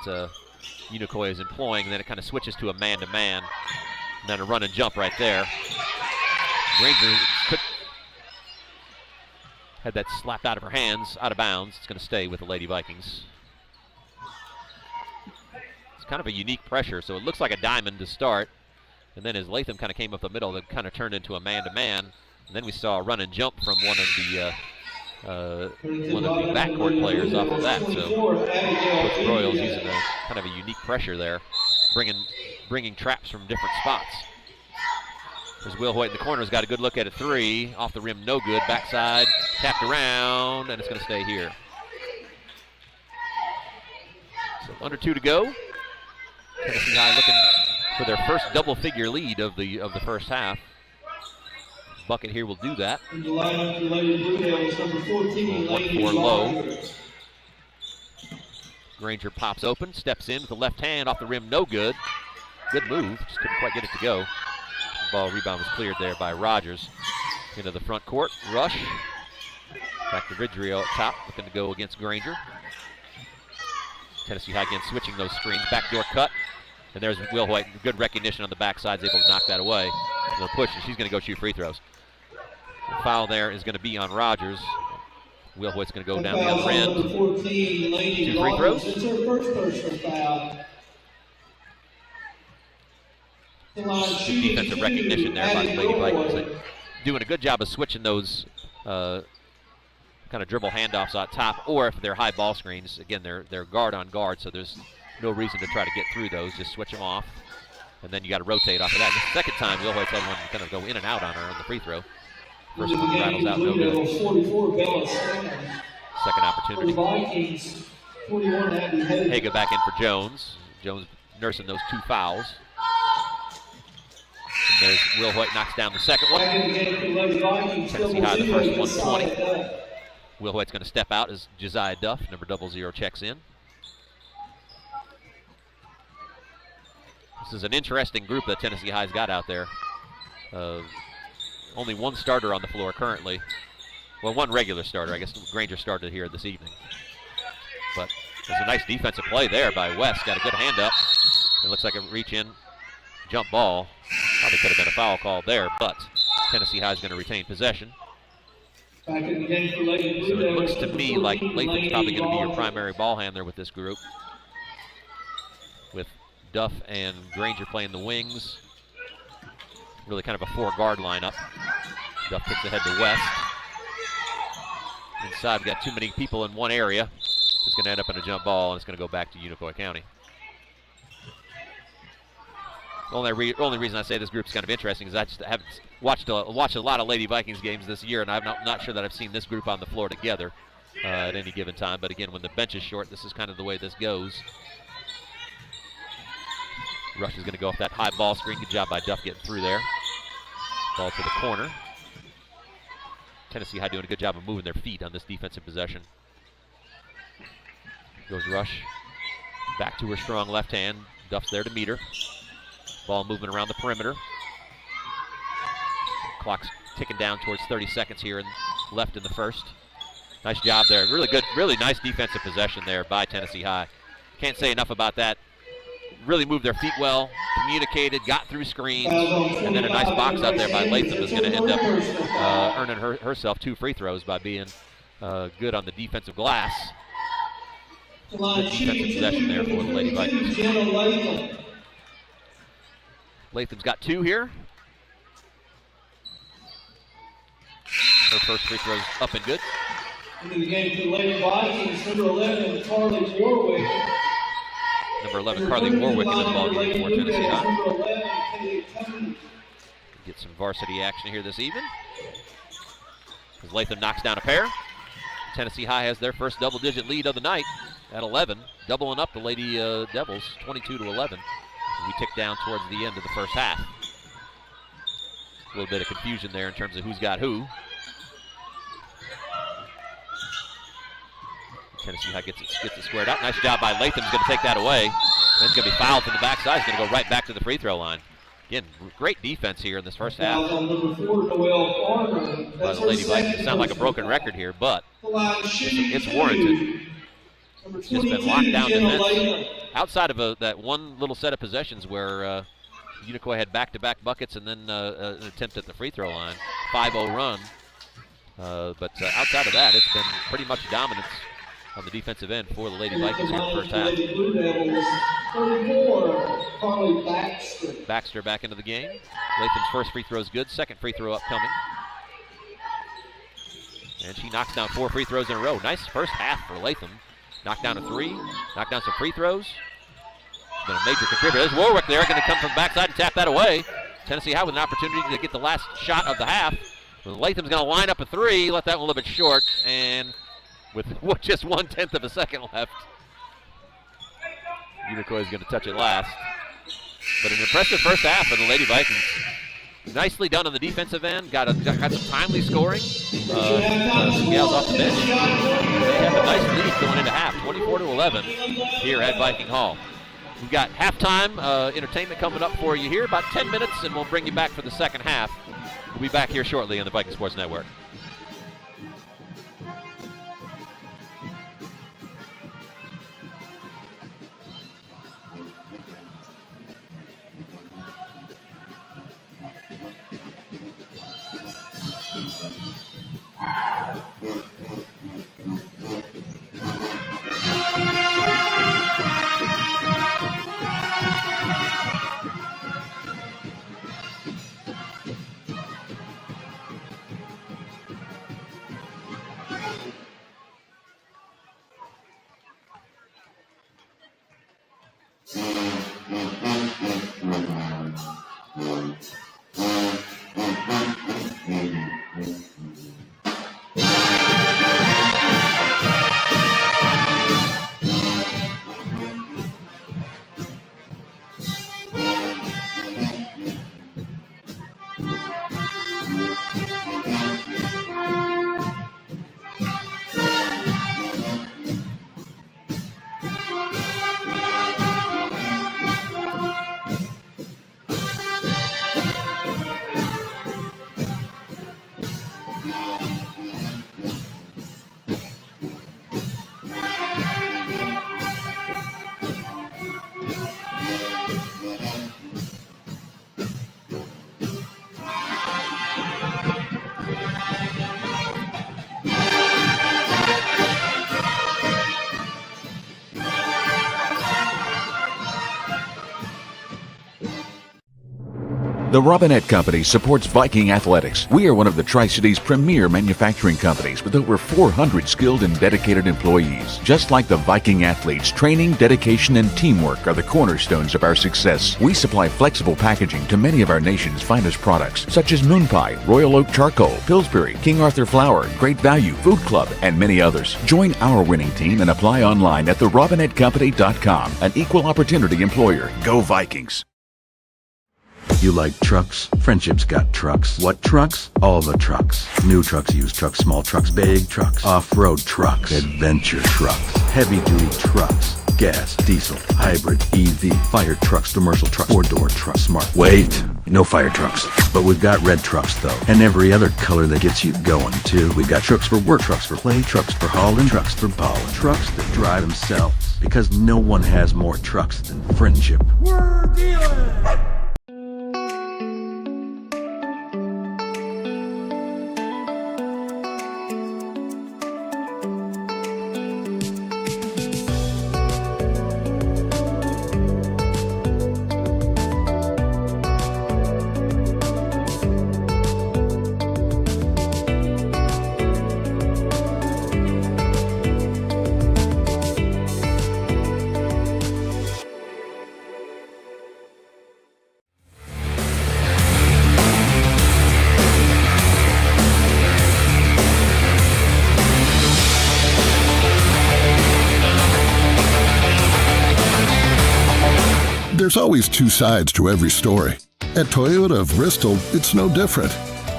Unicoi is employing, and then it kind of switches to a man-to-man, and then a run and jump right there. Granger had that slapped out of her hands, out of bounds. It's going to stay with the Lady Vikings. It's kind of a unique pressure, so it looks like a diamond to start, and then as Latham kind of came up the middle, it kind of turned into a man-to-man, and then we saw a run and jump from one of the backcourt players off of that. So Coach Broyles using a kind of a unique pressure there, bringing traps from different spots. As Will Hoyt in the corner has got a good look at a three. Off the rim, no good. Backside, tapped around, and it's going to stay here. So under 2 to go. Tennessee High looking for their first double-figure lead of the first half. Bucket here will do that. 1-4 low. Granger pops open, steps in with the left hand, off the rim, no good. Good move, just couldn't quite get it to go. The ball rebound was cleared there by Rogers. Into the front court, Rush. Back to Ridgerio up top, looking to go against Granger. Tennessee High again switching those screens, backdoor cut. And there's Will Hoyt, good recognition on the backside, is able to knock that away. The push, and she's going to go shoot free throws. The foul there is going to be on Rogers. Will Hoyt's going to go down the other end. 2 free throws. It's her first personal foul. Good defensive recognition there by the Lady Vikings. Doing a good job of switching those kind of dribble handoffs out top, or if they're high ball screens, again, they're guard on guard, so there's no reason to try to get through those. Just switch them off, and then you got to rotate off of that. And the second time, Will Hoyt's had one kind of go in and out on her on the free throw. First one rattles out, no good. Second opportunity. Haga back in for Jones. Jones nursing those 2 fouls. And there's Will Hoyt, knocks down the second one. Tennessee High the first 120. Will Hoyt's going to step out as Josiah Duff, number 00, checks in. This is an interesting group that Tennessee High's got out there. Only one starter on the floor currently. Well, one regular starter. I guess Granger started here this evening. But there's a nice defensive play there by West. Got a good hand up. It looks like a reach-in jump ball. Probably could have been a foul call there, but Tennessee High is going to retain possession. So it looks to me like Latham's probably going to be your primary ball handler with this group, with Duff and Granger playing the wings. Really kind of a 4-guard lineup. Duff kicks ahead to West. Inside, we've got too many people in one area. It's going to end up in a jump ball, and it's going to go back to Unicoi County. The only reason I say this group's kind of interesting is I just haven't watched a lot of Lady Vikings games this year, and I'm not sure that I've seen this group on the floor together at any given time. But again, when the bench is short, this is kind of the way this goes. Rush is going to go off that high ball screen. Good job by Duff getting through there. Ball to the corner. Tennessee High doing a good job of moving their feet on this defensive possession. Goes Rush. Back to her strong left hand. Duff's there to meet her. Ball moving around the perimeter. Clock's ticking down towards 30 seconds here and left in the first. Nice job there. Really good, really nice defensive possession there by Tennessee High. Can't say enough about that. Really moved their feet well, communicated, got through screens, and then a nice box out there by Latham is going to end up earning herself 2 free throws by being good on the defensive glass. Good defensive possession there for the Lady Vikings. Latham's got 2 here. Her first free throw's up and good. Into the game for the Lady Vikings, number 11, Carly Warwick. Number 11, Carly Warwick into the ball game for Tennessee High. Get some varsity action here this evening. As Latham knocks down a pair. Tennessee High has their first double-digit lead of the night at 11, doubling up the Lady Devils, 22-11. We tick down towards the end of the first half. A little bit of confusion there in terms of who's got who. Tennessee High gets it squared out. Nice job by Latham's going to take that away. Then it's going to be fouled from the backside. He's going to go right back to the free throw line. Again, great defense here in this first half. By the Lady Vikings. Sound like a broken record here, but it's warranted. Number Just been 22, locked down Jenna defense. Latham. Outside of that one little set of possessions where Unicoi had back-to-back buckets and then an attempt at the free throw line, 5-0 run. But outside of that, it's been pretty much dominance on the defensive end for the Lady Vikings here in the first half. Lady Blue Devils, 34, Carly Baxter. Baxter back into the game. Latham's first free throw is good. Second free throw upcoming. And she knocks down 4 free throws in a row. Nice first half for Latham. Knocked down a 3, knocked down some free throws. Been a major contributor. There's Warwick there, going to come from backside and tap that away. Tennessee High with an opportunity to get the last shot of the half. Latham's going to line up a 3, let that one a little bit short, and with just 1/10 of a second left, Unicoi is going to touch it last. But an impressive first half for the Lady Vikings. Nicely done on the defensive end. Got some timely scoring. Some gals off the bench. They have a nice lead going into half, 24-11 here at Viking Hall. We've got halftime entertainment coming up for you here, about 10 minutes, and we'll bring you back for the second half. We'll be back here shortly on the Viking Sports Network. The Robinette Company supports Viking athletics. We are one of the Tri-Cities' premier manufacturing companies with over 400 skilled and dedicated employees. Just like the Viking athletes, training, dedication, and teamwork are the cornerstones of our success. We supply flexible packaging to many of our nation's finest products, such as Moon Pie, Royal Oak Charcoal, Pillsbury, King Arthur Flour, Great Value, Food Club, and many others. Join our winning team and apply online at therobinettecompany.com. An equal opportunity employer. Go Vikings! You like trucks? Friendship's got trucks. What trucks? All the trucks. New trucks, used trucks, small trucks, big trucks, off-road trucks, adventure trucks, heavy-duty trucks, gas, diesel, hybrid, EV, fire trucks, commercial trucks, four-door trucks, smart. Wait, no fire trucks. But we've got red trucks, though, and every other color that gets you going, too. We've got trucks for work, trucks for play, trucks for hauling, trucks for balling, trucks that drive themselves. Because no one has more trucks than Friendship. We're dealing! There's always two sides to every story. At Toyota of Bristol, it's no different.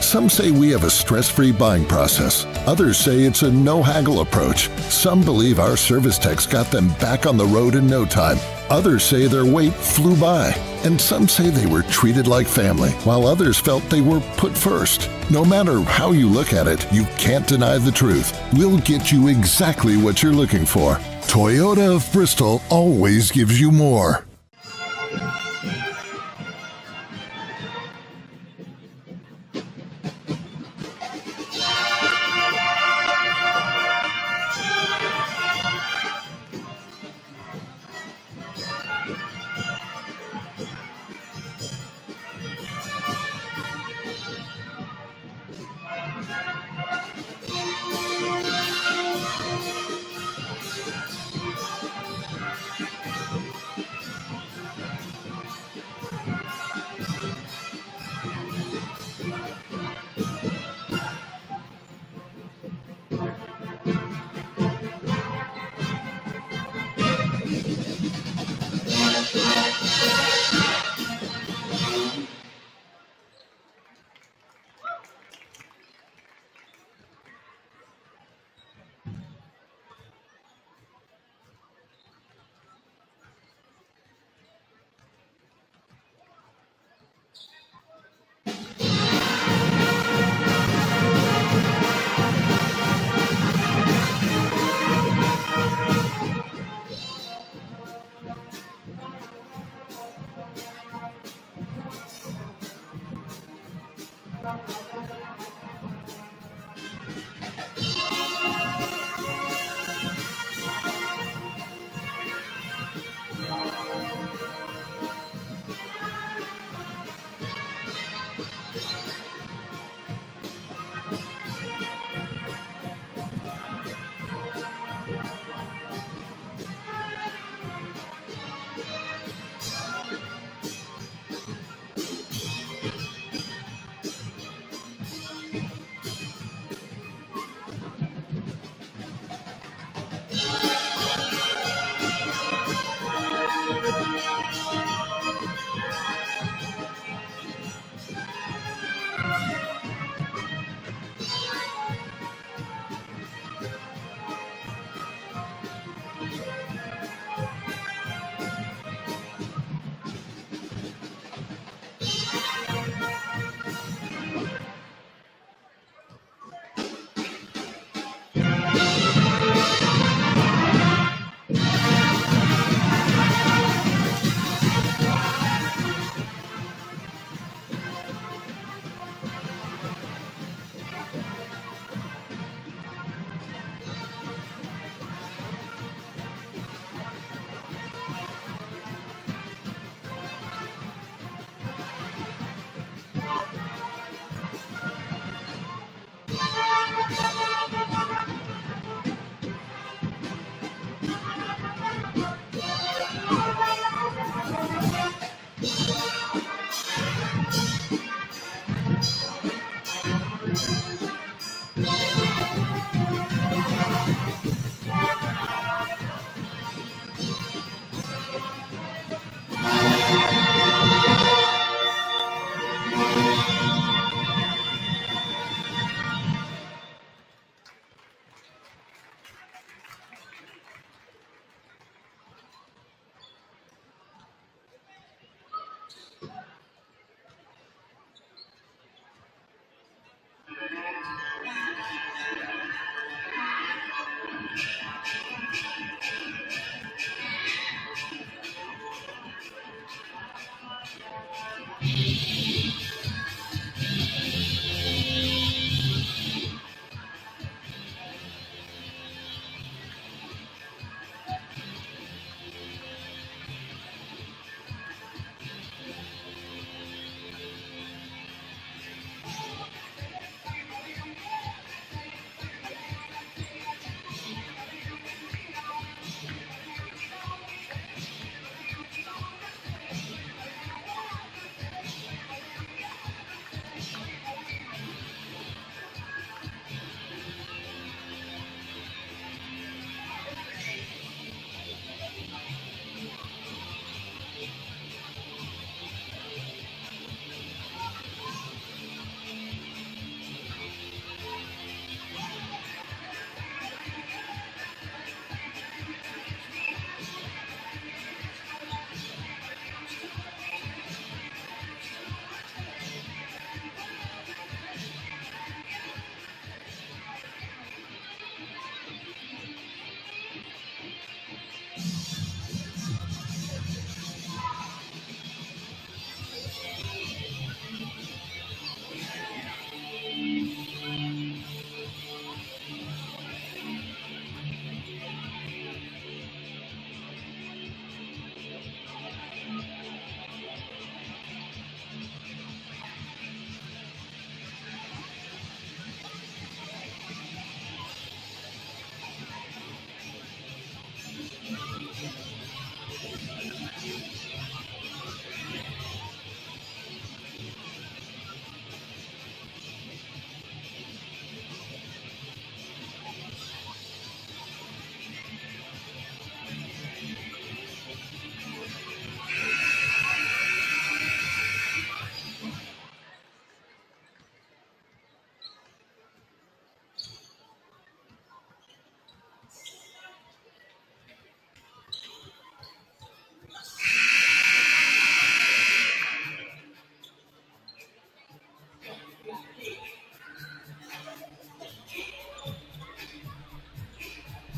Some say we have a stress-free buying process. Others say it's a no-haggle approach. Some believe our service techs got them back on the road in no time. Others say their wait flew by. And some say they were treated like family, while others felt they were put first. No matter how you look at it, you can't deny the truth. We'll get you exactly what you're looking for. Toyota of Bristol always gives you more.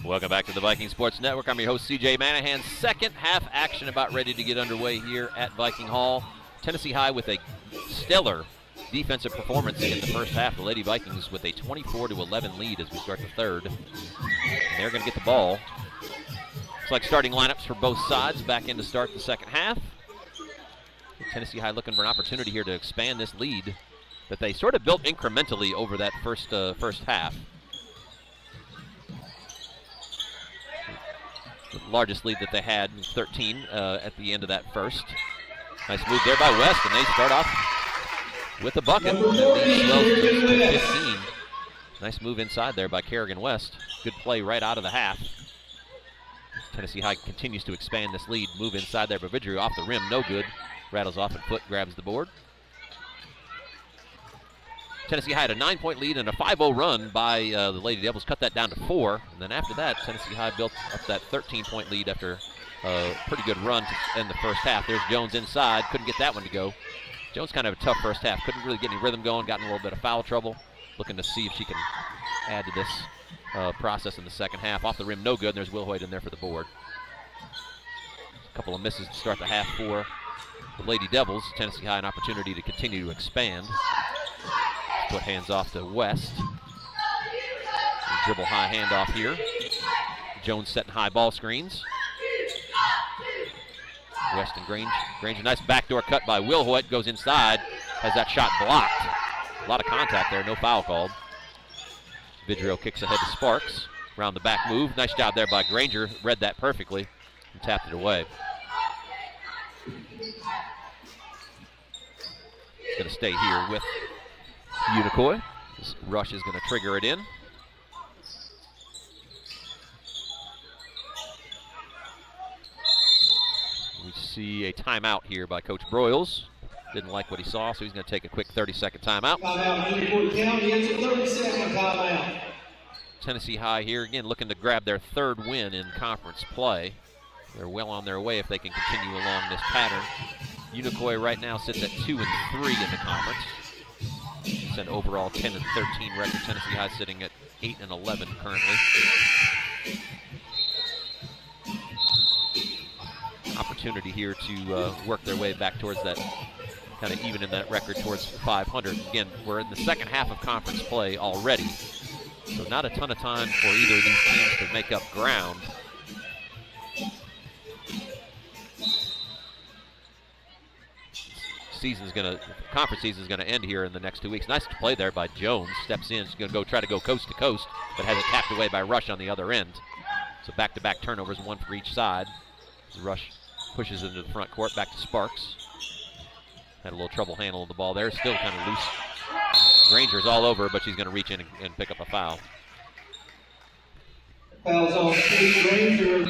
Welcome back to the Viking Sports Network. I'm your host, CJ Manahan. Second half action about ready to get underway here at Viking Hall. Tennessee High with a stellar defensive performance in the first half. The Lady Vikings with a 24-11 lead as we start the third. And they're going to get the ball. Looks like starting lineups for both sides back in to start the second half. Tennessee High looking for an opportunity here to expand this lead that they sort of built incrementally over that first half. The largest lead that they had, 13 at the end of that first. Nice move there by West, and they start off with a bucket. And lead to 15. Nice move inside there by Kerrigan West. Good play right out of the half. Tennessee High continues to expand this lead. Move inside there by Vidrio off the rim, no good. Rattles off and Foot grabs the board. Tennessee High had a 9-point lead and a 5-0 run by the Lady Devils. Cut that down to 4. And then after that, Tennessee High built up that 13-point lead after a pretty good run to end the first half. There's Jones inside. Couldn't get that one to go. Jones kind of a tough first half. Couldn't really get any rhythm going. Got in a little bit of foul trouble. Looking to see if she can add to this process in the second half. Off the rim, no good. And there's Will Hoyt in there for the board. A couple of misses to start the half for the Lady Devils. Tennessee High an opportunity to continue to expand. Put hands off to West. Dribble high handoff here. Jones setting high ball screens. West and Grange. Grange, a nice backdoor cut by Will Hoyt. Goes inside. Has that shot blocked. A lot of contact there. No foul called. Vidrio kicks ahead to Sparks. Around the back move. Nice job there by Granger. Read that perfectly and tapped it away. Going to stay here with Unicoi. This rush is going to trigger it in. We see a timeout here by Coach Broyles. Didn't like what he saw, so he's going to take a quick 30-second timeout. Tennessee High here again looking to grab their third win in conference play. They're well on their way if they can continue along this pattern. Unicoi right now sits at 2-3 in the conference. It's an overall 10-13 record. Tennessee High sitting at 8-11 currently. Opportunity here to work their way back towards that, kind of even in that record towards 500. Again, we're in the second half of conference play already, so not a ton of time for either of these teams to make up ground. Conference season is gonna end here in the next 2 weeks. Nice play there by Jones. Steps in, she's gonna try to go coast to coast, but has it tapped away by Rush on the other end. So back-to-back turnovers, one for each side. Rush pushes into the front court, back to Sparks. Had a little trouble handling the ball there. Still kind of loose. Granger's all over, but she's gonna reach in and pick up a foul. Fouls on Kate Granger.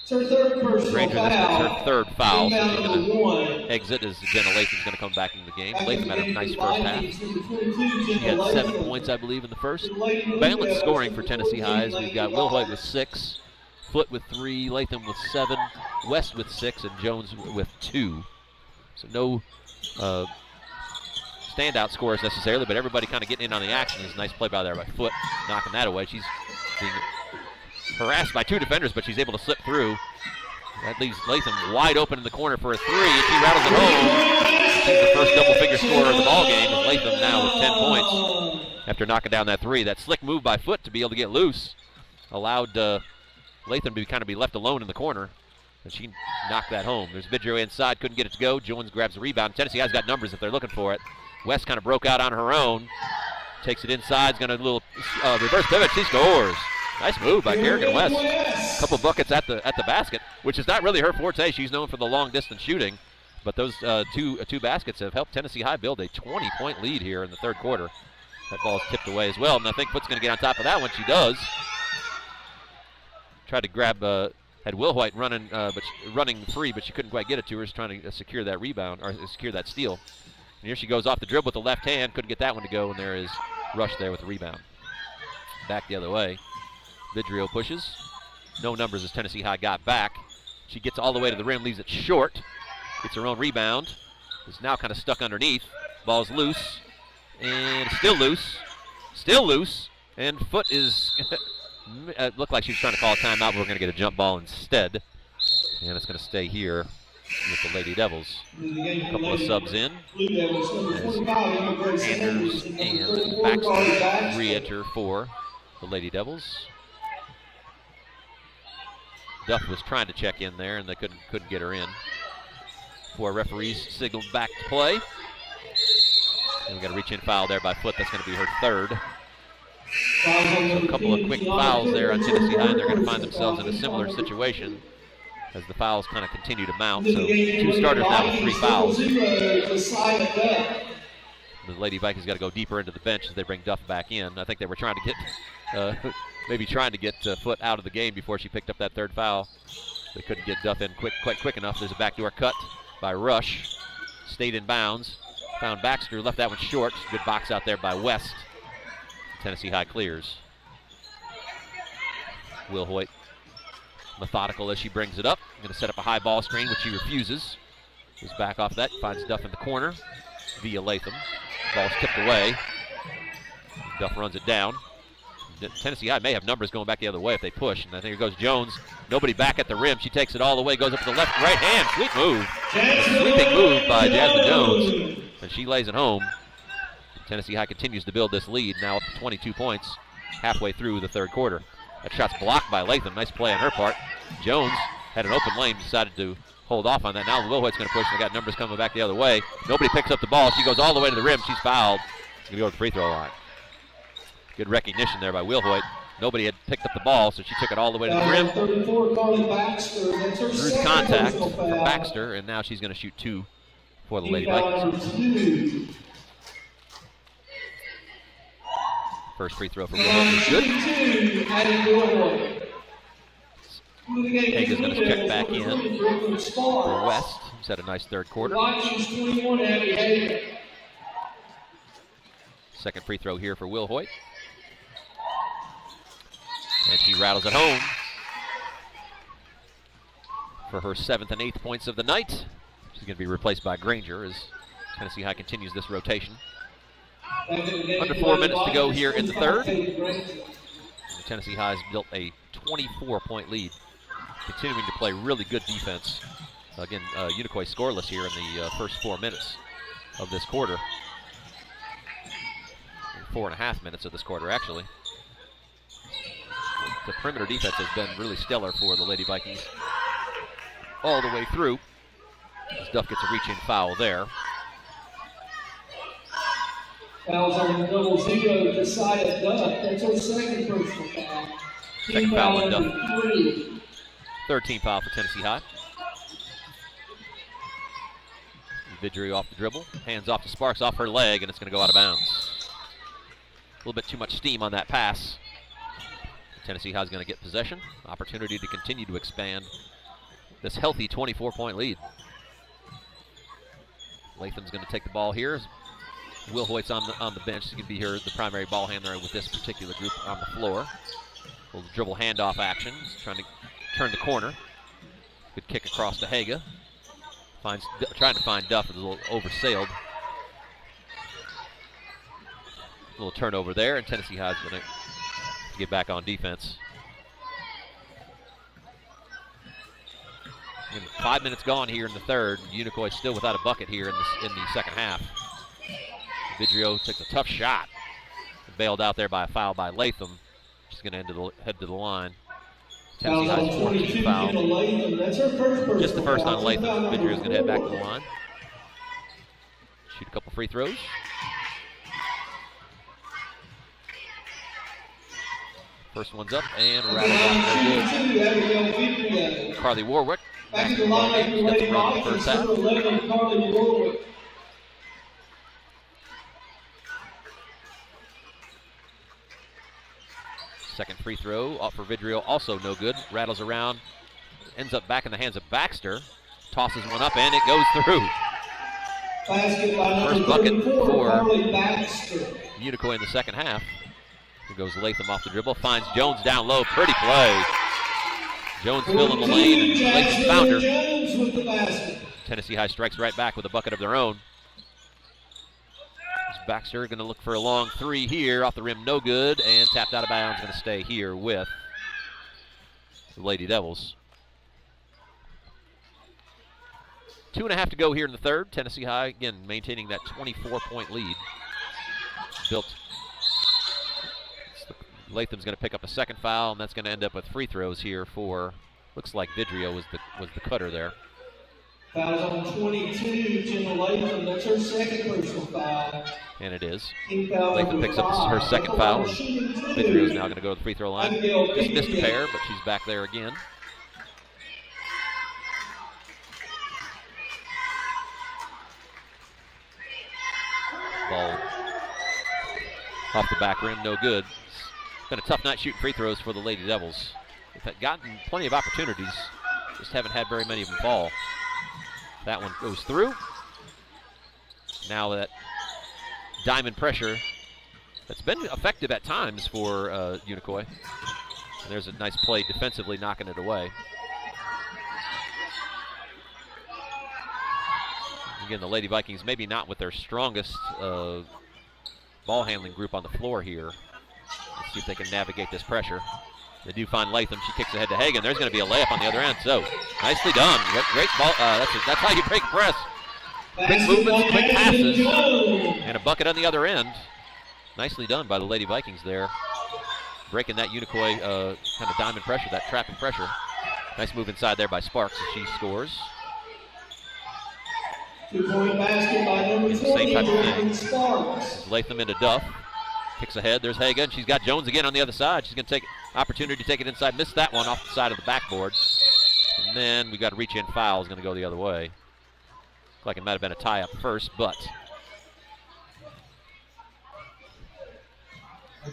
It's her third personal Granger, foul. that's her third foul. So she's Number going one. to exit as Jenna Latham's going to come back into the game. Latham had a nice first half. She had 7 points, I believe, in the first. Balanced scoring for Tennessee Highs. We've got Will Hoyt with 6, Foot with 3, Latham with 7, West with 6, and Jones with 2. So no standout scores necessarily, but everybody kind of getting in on the action. There's a nice play by there by Foot, knocking that away. She's being harassed by 2 defenders, but she's able to slip through. That leaves Latham wide open in the corner for a 3, and she rattles it home. She's the first double-figure scorer of the ball game, and Latham now with 10 points after knocking down that 3. That slick move by Foot to be able to get loose allowed Latham to kind of be left alone in the corner, and she knocked that home. There's Vidrio inside, couldn't get it to go. Jones grabs the rebound. Tennessee has got numbers if they're looking for it. West kind of broke out on her own. Takes it inside, is going to do a little reverse pivot. She scores. Nice move by Kerrigan West. A couple buckets at the basket, which is not really her forte. She's known for the long distance shooting, but those two baskets have helped Tennessee High build a 20-point lead here in the third quarter. That ball's tipped away as well, and I think Foot's going to get on top of that one. She does. Tried to grab, had Will Hoyt running free, but she couldn't quite get it to her. She's trying to secure that rebound, or secure that steal. And here she goes off the dribble with the left hand. Couldn't get that one to go, and there is Rush there with the rebound. Back the other way. Vidrio pushes. No numbers as Tennessee High got back. She gets all the way to the rim, leaves it short. Gets her own rebound. Is now kind of stuck underneath. Ball's loose. And still loose. Still loose. And Foot is It looked like she was trying to call a timeout, but we're going to get a jump ball instead. And it's going to stay here with the Lady Devils. A couple of subs in. As Anders and Baxter re-enter for the Lady Devils. Duff was trying to check in there, and they couldn't get her in. 4 referees signaled back to play. And we got a reach-in foul there by Foot. That's going to be her 3rd. So a couple of quick fouls there on Tennessee High, and they're going to find themselves in a similar situation as the fouls kind of continue to mount. So 2 starters now with 3 fouls. The Lady Vikings got to go deeper into the bench as they bring Duff back in. I think they were trying to get, maybe trying to get Foot out of the game before she picked up that 3rd foul. They couldn't get Duff in quite quick enough. There's a backdoor cut by Rush. Stayed in bounds. Found Baxter, left that one short. Good box out there by West. Tennessee High clears. Will Hoyt, methodical as she brings it up. Going to set up a high ball screen, which she refuses. Goes back off that, finds Duff in the corner via Latham. Ball's tipped away. Duff runs it down. Tennessee High may have numbers going back the other way if they push. And I think here goes Jones. Nobody back at the rim. She takes it all the way, goes up to the left, right hand. Sweet move. Sweeping move by Jasmine Jones. And she lays it home. Tennessee High continues to build this lead, now up to 22 points halfway through the 3rd quarter. That shot's blocked by Latham. Nice play on her part. Jones had an open lane, decided to hold off on that. Now Will Hoyt's going to push. They got numbers coming back the other way. Nobody picks up the ball. She goes all the way to the rim. She's fouled. She's going to go to the free throw line. Good recognition there by Will Hoyt. Nobody had picked up the ball, so she took it all the way to the rim. Rude contact from Baxter, and now she's going to shoot 2 for the Lady Vikings. First free throw for Will Hoyt is good. Hager's going to check back in for West, who's had a nice 3rd quarter. Second free throw here for Will Hoyt. And she rattles it home for her 7th and 8th points of the night. She's going to be replaced by Granger as Tennessee High continues this rotation. Under 4 minutes to go here in the 3rd. Tennessee High has built a 24-point lead, continuing to play really good defense. Again, Unicoi scoreless here in the first 4 minutes of this quarter. 4.5 minutes of this quarter, actually. The perimeter defense has been really stellar for the Lady Vikings all the way through. As Duff gets a reach-in foul there. Fouls on the double zero to side of Duff. That's our 2nd personal foul. Second foul on Duff. 3rd team foul for Tennessee High. Vidrio off the dribble. Hands off to Sparks off her leg, and it's going to go out of bounds. A little bit too much steam on that pass. Tennessee High is going to get possession. Opportunity to continue to expand this healthy 24-point lead. Latham's going to take the ball here. Will Hoyt's on the bench. He's going to be here the primary ball handler with this particular group on the floor. A little dribble handoff action. He's trying to turn the corner. Good kick across to Haga. Trying to find Duff. It's a little oversailed. A little turnover there, and Tennessee High is going to get back on defense. And 5 minutes gone here in the 3rd. Unicoi still without a bucket here in the second half. Vidrio took a tough shot. Bailed out there by a foul by Latham. She's going to head to the line. Tennessee High's 14th foul. Just the first on Latham. Vidrio's going to head back to the line. Shoot a couple free throws. First one's up and rattled off. Carly Warwick back to the ball game. She's got some run in the first half. Second free throw off for Vidrio, also no good. Rattles around, ends up back in the hands of Baxter. Tosses one up and it goes through. First bucket for Unicoi in the second half. Here goes Latham off the dribble, finds Jones down low. Pretty play. Jones filling the lane, and Latham found her. Tennessee High strikes right back with a bucket of their own. Baxter going to look for a long three here. Off the rim, no good. And tapped out of bounds. Going to stay here with the Lady Devils. 2.5 to go here in the third. Tennessee High, again, maintaining that 24-point lead. Latham's going to pick up a second foul, and that's going to end up with free throws here for, looks like Vidrio was the cutter there. Fouls on 22, Jenna Latham. That's her second personal foul. And it is. Latham picks up her second foul. Vidrio's now going to go to the free throw line. Just missed a pair, but she's back there again. Ball off the back rim, no good. It's been a tough night shooting free throws for the Lady Devils. They've gotten plenty of opportunities, just haven't had very many of them fall. That one goes through. Now that diamond pressure that's been effective at times for Unicoi. And there's a nice play defensively knocking it away. Again, the Lady Vikings maybe not with their strongest ball handling group on the floor here. Let's see if they can navigate this pressure. They do find Latham. She kicks ahead to Hagan. There's going to be a layup on the other end. So, nicely done. Great ball. That's how you break press. Quick movements, quick passes, and a bucket on the other end. Nicely done by the Lady Vikings there. Breaking that Unicoi kind of diamond pressure, that trapping pressure. Nice move inside there by Sparks as she scores. 2-point basket by number 20, same type of thing. Sparks. Latham into Duff. Kicks ahead. There's Hagan. She's got Jones again on the other side. She's going to take opportunity to take it inside. Missed that one off the side of the backboard. And then we got a reach-in foul. Is going to go the other way. Looked like it might have been a tie-up first, but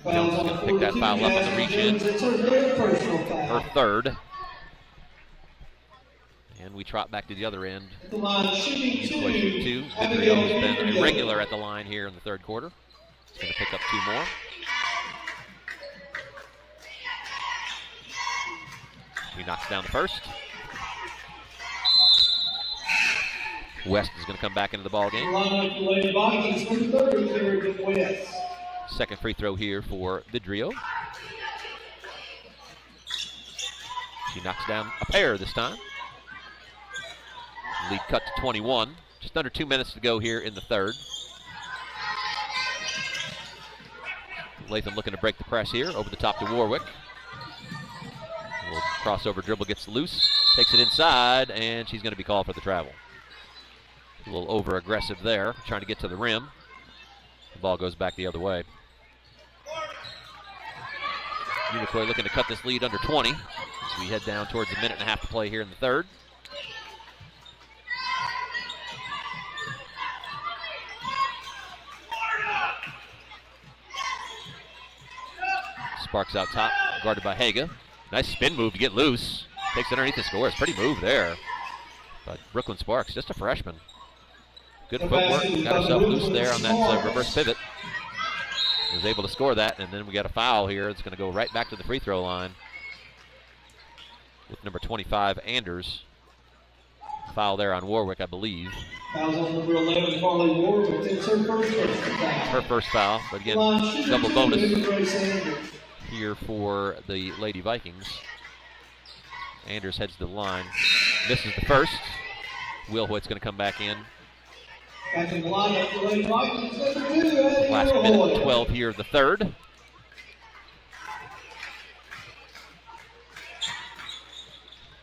Jones is going to pick that foul up on the reach-in. Her third. And we trot back to the other end. Unicoi shooting two. Vidrio has been irregular at the line here in the third quarter. He's going to pick up two more. He knocks down the first. West is going to come back into the ball game. Second free throw here for Vidrio. She knocks down a pair this time. Lead cut to 21. Just under 2 minutes to go here in the third. Latham looking to break the press here. Over the top to Warwick. A little crossover dribble gets loose. Takes it inside, and she's going to be called for the travel. A little over-aggressive there, trying to get to the rim. The ball goes back the other way. Unicoi looking to cut this lead under 20 as we head down towards a minute and a half to play here in the third. Sparks out top, guarded by Haga. Nice spin move to get loose. Takes it underneath the score. It's a pretty move there. But Brooklyn Sparks, just a freshman. Good footwork. Got herself loose there on that reverse pivot. Was able to score that, and then we got a foul here. It's going to go right back to the free throw line with number 25, Anders. Foul there on Warwick, I believe. Fouls on number 11, Farley Warwick. It's her first foul. Her first foul, but again, double bonus here for the Lady Vikings. Anders heads to the line. Misses the first. Wilhoit's going to come back in. Back in the lineup for Lady Vikings. Last minute and 12 here of the third.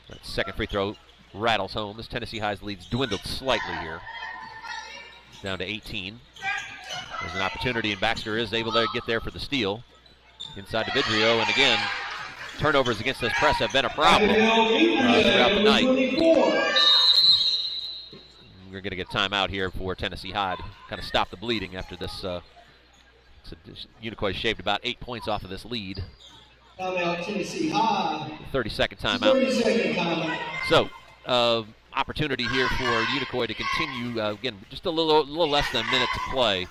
That second free throw rattles home as Tennessee High's leads dwindled slightly here. Down to 18. There's an opportunity, and Baxter is able to get there for the steal. Inside to Vidrio, and again, turnovers against this press have been a problem throughout the night. We're going to get timeout here for Tennessee High to kind of stop the bleeding after this. Unicoi shaved about 8 points off of this lead. Timeout, Tennessee High. 30-second timeout. 30-second timeout. So, opportunity here for Unicoi to continue, again, just a little less than a minute to play.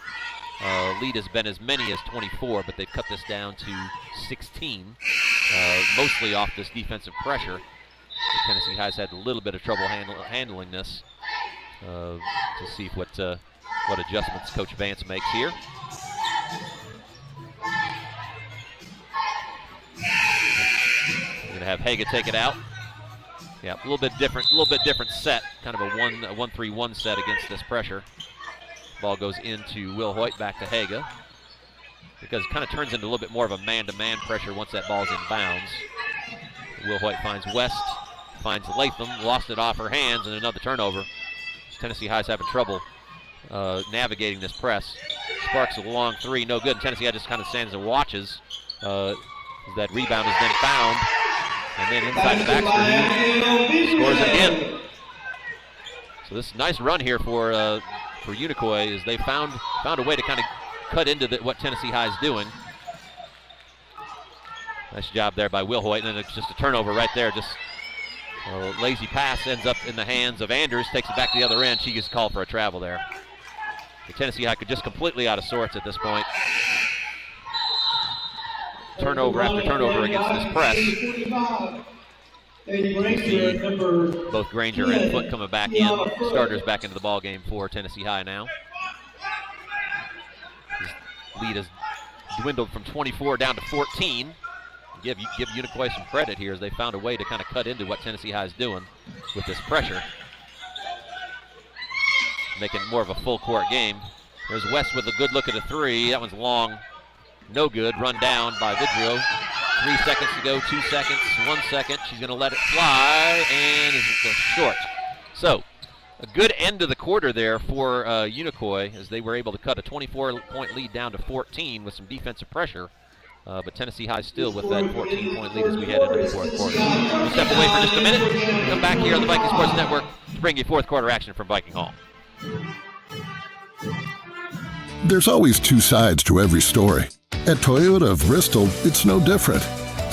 Lead has been as many as 24, but they've cut this down to 16, mostly off this defensive pressure. Tennessee High's had a little bit of trouble handling this. To see what what adjustments Coach Vance makes here. We're gonna have Haga take it out. Yeah, a little bit different set, kind of a 1-3-1 set against this pressure. Ball goes into Will Hoyt, back to Haga, because it kind of turns into a little bit more of a man-to-man pressure once that ball's in bounds. Will Hoyt finds West, finds Latham, lost it off her hands, and another turnover. Tennessee High's having trouble navigating this press. Sparks a long three, no good. And Tennessee High just kind of stands and watches. That rebound is then found, and then inside the Baxter, scores again. So this nice run here for Unicoi is they found a way to kind of cut into what Tennessee High is doing. Nice job there by Will Hoyt, and then it's just a turnover right there. Just a lazy pass ends up in the hands of Anders, takes it back to the other end. She gets called for a travel there. The Tennessee High could just completely out of sorts at this point. Turnover after turnover against this press. Both Granger and Foote coming back in. Starters back into the ball game for Tennessee High now. His lead has dwindled from 24 down to 14. Give Unicoi some credit here as they found a way to kind of cut into what Tennessee High is doing with this pressure, making it more of a full court game. There's West with a good look at a three. That one's long, no good. Run down by Vidrio. 3 seconds to go, 2 seconds, 1 second. She's going to let it fly, and is short. So a good end of the quarter there for Unicoi as they were able to cut a 24-point lead down to 14 with some defensive pressure. But Tennessee High still with that 14-point lead as we head into the fourth quarter. We'll step away for just a minute. We'll come back here on the Viking Sports Network to bring you fourth quarter action from Viking Hall. There's always two sides to every story. At Toyota of Bristol, it's no different.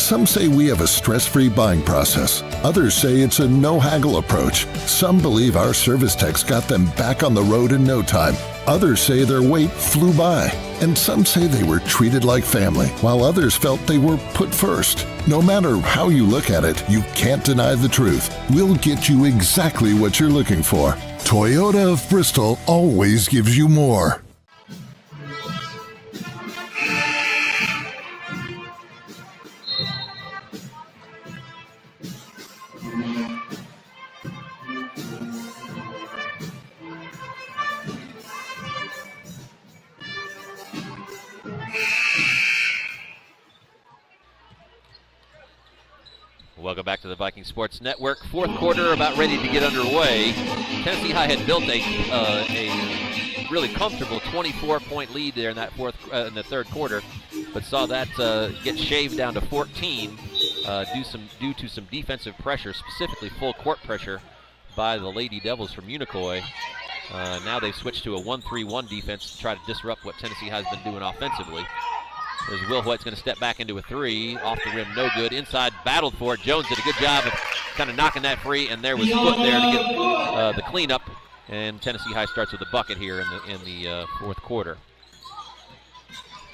Some say we have a stress-free buying process. Others say it's a no-haggle approach. Some believe our service techs got them back on the road in no time. Others say their wait flew by. And some say they were treated like family, while others felt they were put first. No matter how you look at it, you can't deny the truth. We'll get you exactly what you're looking for. Toyota of Bristol always gives you more. Welcome back to the Viking Sports Network. Fourth quarter about ready to get underway. Tennessee High had built a really comfortable 24-point lead there in that in the third quarter, but saw that get shaved down to 14 due to some defensive pressure, specifically full court pressure by the Lady Devils from Unicoi. Now they've switched to a 1-3-1 defense to try to disrupt what Tennessee High has been doing offensively. There's Will Hoyt's going to step back into a three. Off the rim, no good. Inside, battled for it. Jones did a good job of kind of knocking that free, and there was Foote there to get the cleanup. And Tennessee High starts with a bucket here in the fourth quarter.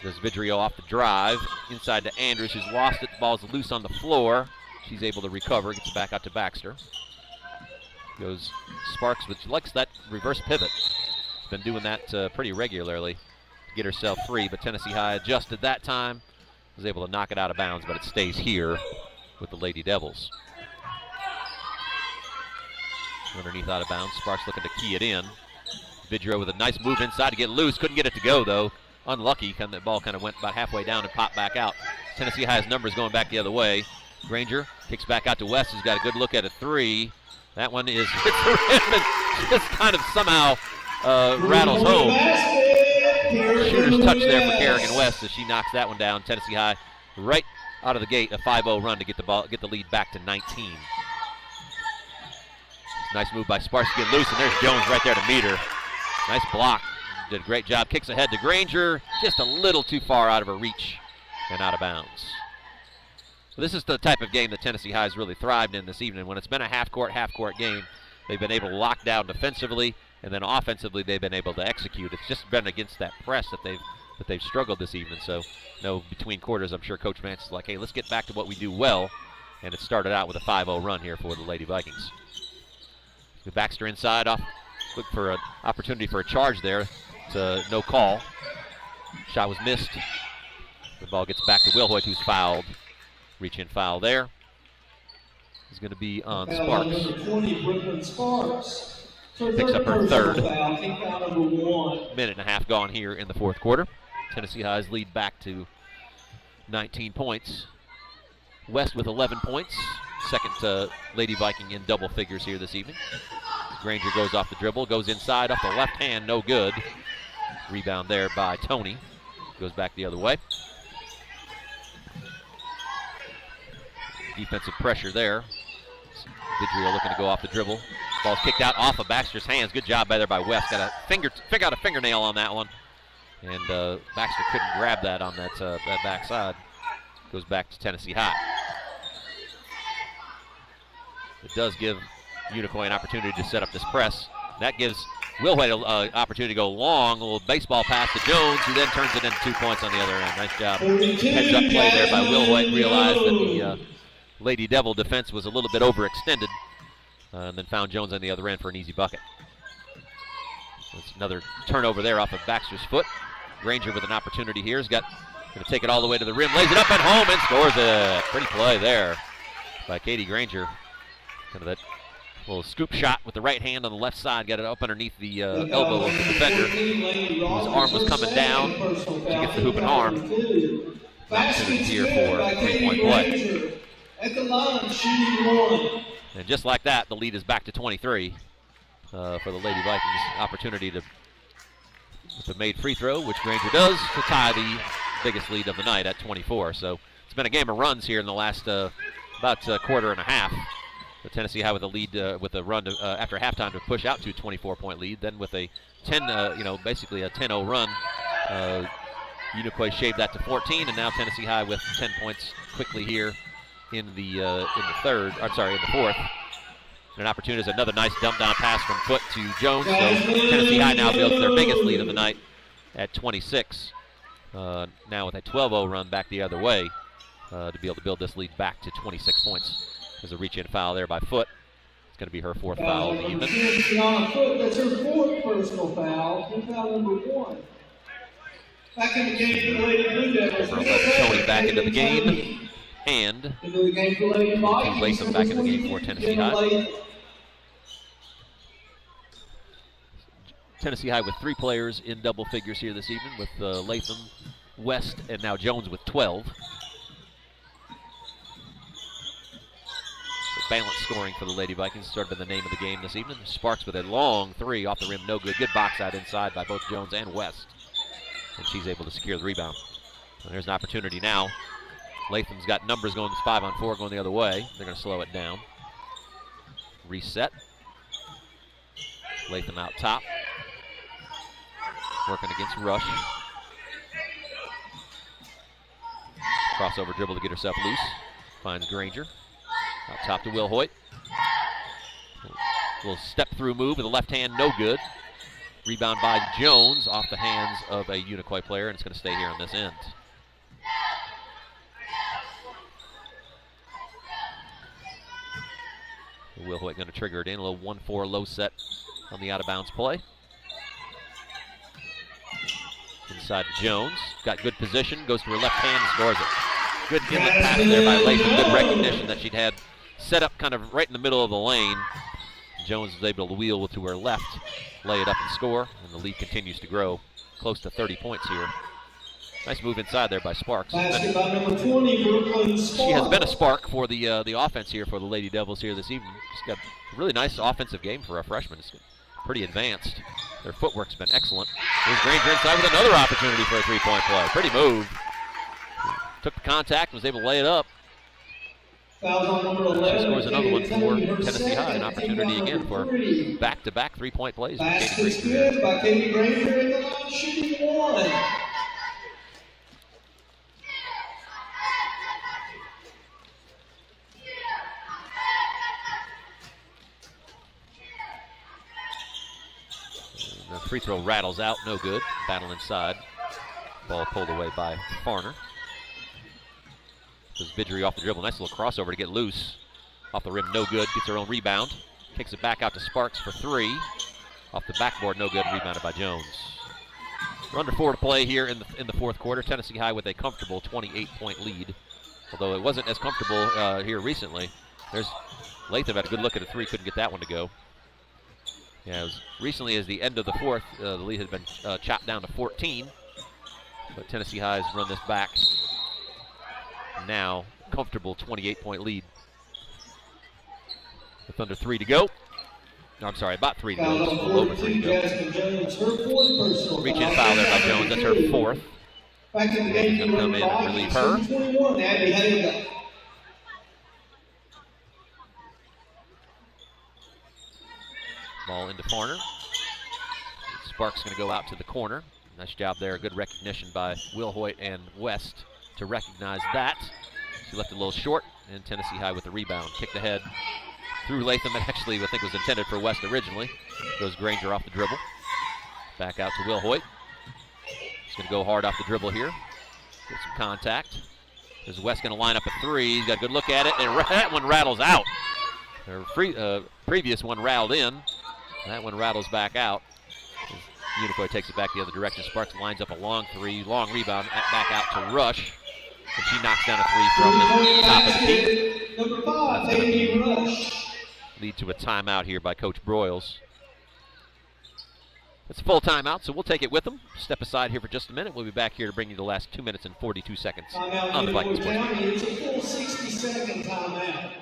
There's Vidrio off the drive. Inside to Andrews, who's lost it. The ball's loose on the floor. She's able to recover, gets it back out to Baxter. Goes Sparks, which likes that reverse pivot. She's been doing that pretty regularly. Get herself free, but Tennessee High adjusted that time, was able to knock it out of bounds, but it stays here with the Lady Devils. Underneath out of bounds, Sparks looking to key it in. Vidrio with a nice move inside to get loose, couldn't get it to go though. Unlucky, that ball kind of went about halfway down and popped back out. Tennessee High's numbers going back the other way. Granger kicks back out to West, who's got a good look at a three. That one is hits the rim and just kind of somehow rattles home. Shooter's touch there for Kerrigan West as she knocks that one down. Tennessee High right out of the gate, a 5-0 run to get the lead back to 19. Nice move by Sparks to get loose, and there's Jones right there to meet her. Nice block. Did a great job. Kicks ahead to Granger, just a little too far out of her reach and out of bounds. So this is the type of game that Tennessee High has really thrived in this evening. When it's been a half-court game, they've been able to lock down defensively, and then offensively they've been able to execute. It's just been against that press that they've struggled this evening. So, between quarters, I'm sure Coach Vance is like, hey, let's get back to what we do well. And it started out with a 5-0 run here for the Lady Vikings. Baxter inside, look for an opportunity for a charge there. no call. Shot was missed. The ball gets back to Wilhoit, who's fouled. Reach-in foul there. Is going to be on Sparks. Number 20, Brooklyn Sparks. Picks up her third. Foul, team foul number 1. Minute and a half gone here in the fourth quarter. Tennessee High's lead back to 19 points. West with 11 points. Second Lady Viking in double figures here this evening. Granger goes off the dribble, goes inside off the left hand, no good. Rebound there by Tony. Goes back the other way. Defensive pressure there. Vidrio looking to go off the dribble. Ball's kicked out off of Baxter's hands. Good job by West. Got a fingernail on that one. And Baxter couldn't grab that on that backside. Goes back to Tennessee High. It does give Unicoi an opportunity to set up this press. That gives Wilhoit an opportunity to go long. A little baseball pass to Jones, who then turns it into 2 points on the other end. Nice job. Heads up play there by Wilhoit. Realized that the Lady Devil defense was a little bit overextended. And then found Jones on the other end for an easy bucket. That's another turnover there off of Baxter's foot. Granger with an opportunity here. He's going to take it all the way to the rim. Lays it up at home and scores it. Pretty play there by Katie Granger. Kind of that little scoop shot with the right hand on the left side. Got it up underneath the elbow of the defender, whose arm was coming down. She gets the hoop and arm. Opportunity here for a 3-point play. At the line, shooting 1. And just like that, the lead is back to 23 for the Lady Vikings. Opportunity to, with a made free throw, which Granger does, to tie the biggest lead of the night at 24. So it's been a game of runs here in the last about a quarter and a half. So Tennessee High with a lead, with a run to, after halftime to push out to a 24-point lead. Then with a 10, basically a 10-0 run, Unicoi shaved that to 14, and now Tennessee High with 10 points quickly here in the fourth. And an opportunity is another nice dump down pass from Foot to Jones. So Tennessee High now builds their biggest lead of the night at 26. Now with a 12-0 run back the other way to be able to build this lead back to 26 points. There's a reach-in foul there by Foot. It's going to be her fourth foul of the evening. That's her fourth personal foul. Team foul number 1. Back in the game for the Lady Blue Devils. Number 11, Tony back into the game. And Latham back in the game for Tennessee High. Tennessee High with 3 players in double figures here this evening, with Latham, West, and now Jones with 12. So balanced scoring for the Lady Vikings, sort of been the name of the game this evening. Sparks with a long 3 off the rim, no good. Good box out inside by both Jones and West. And she's able to secure the rebound. And there's an opportunity now. Latham's got numbers going 5-on-4 going the other way. They're going to slow it down. Reset. Latham out top. Working against Rush. Crossover dribble to get herself loose. Finds Granger. Out top to Wilhoit. Little step through move with the left hand, no good. Rebound by Jones off the hands of a Unicoi player, and it's going to stay here on this end. Wilhoit going to trigger it in. A little 1-4 low set on the out-of-bounds play. Inside to Jones. Got good position. Goes to her left hand and scores it. Good inlet pass there by Latham. Good recognition that she'd had set up kind of right in the middle of the lane. Jones was able to wheel to her left, lay it up and score. And the lead continues to grow. Close to 30 points here. Nice move inside there by Sparks. Basket by number 20, Brooklyn Sparks. She has been a spark for the offense here for the Lady Devils here this evening. She's got a really nice offensive game for a freshman. It's pretty advanced. Their footwork's been excellent. Here's Granger inside with another opportunity for a 3-point play. Pretty move. Took the contact, was able to lay it up. Fouls on number 11. She scores another one for Tennessee High. An opportunity again for back-to-back 3-point plays. Basket's good by Katie Granger in the line, shooting 1. The free throw rattles out, no good. Battle inside. Ball pulled away by Farner. Does Vidri off the dribble. Nice little crossover to get loose. Off the rim, no good. Gets her own rebound. Kicks it back out to Sparks for 3. Off the backboard, no good. Rebounded by Jones. We're under 4 to play here in the fourth quarter. Tennessee High with a comfortable 28-point lead, although it wasn't as comfortable here recently. There's Latham had a good look at a 3, couldn't get that one to go. Yeah, as recently as the end of the fourth, the lead had been chopped down to 14, but Tennessee High has run this back. Now, comfortable 28-point lead. With under 3 to go. No, I'm sorry, about 3 to go. Just a little over 3 to go. Reach-in foul there by Jones. That's her 4th. And he's going to come in and relieve her. Ball into Farner. Sparks going to go out to the corner. Nice job there. Good recognition by Will Hoyt and West to recognize that. She left it a little short, and Tennessee High with the rebound. Kicked ahead through Latham, and actually I think was intended for West originally. Goes Granger off the dribble. Back out to Will Hoyt. He's going to go hard off the dribble here. Get some contact. Is West going to line up a 3? He's got a good look at it, and that one rattles out. Their previous one rattled in. That one rattles back out. Unicoi takes it back the other direction. Sparks lines up a long 3, long rebound, back out to Rush. And she knocks down a 3 from the top of the key. Number 5, Amy Rush. Lead to a timeout here by Coach Broyles. It's a full timeout, so we'll take it with them. Step aside here for just a minute. We'll be back here to bring you the last 2 minutes and 42 seconds on the Viking Sports. It's a full 60-second timeout.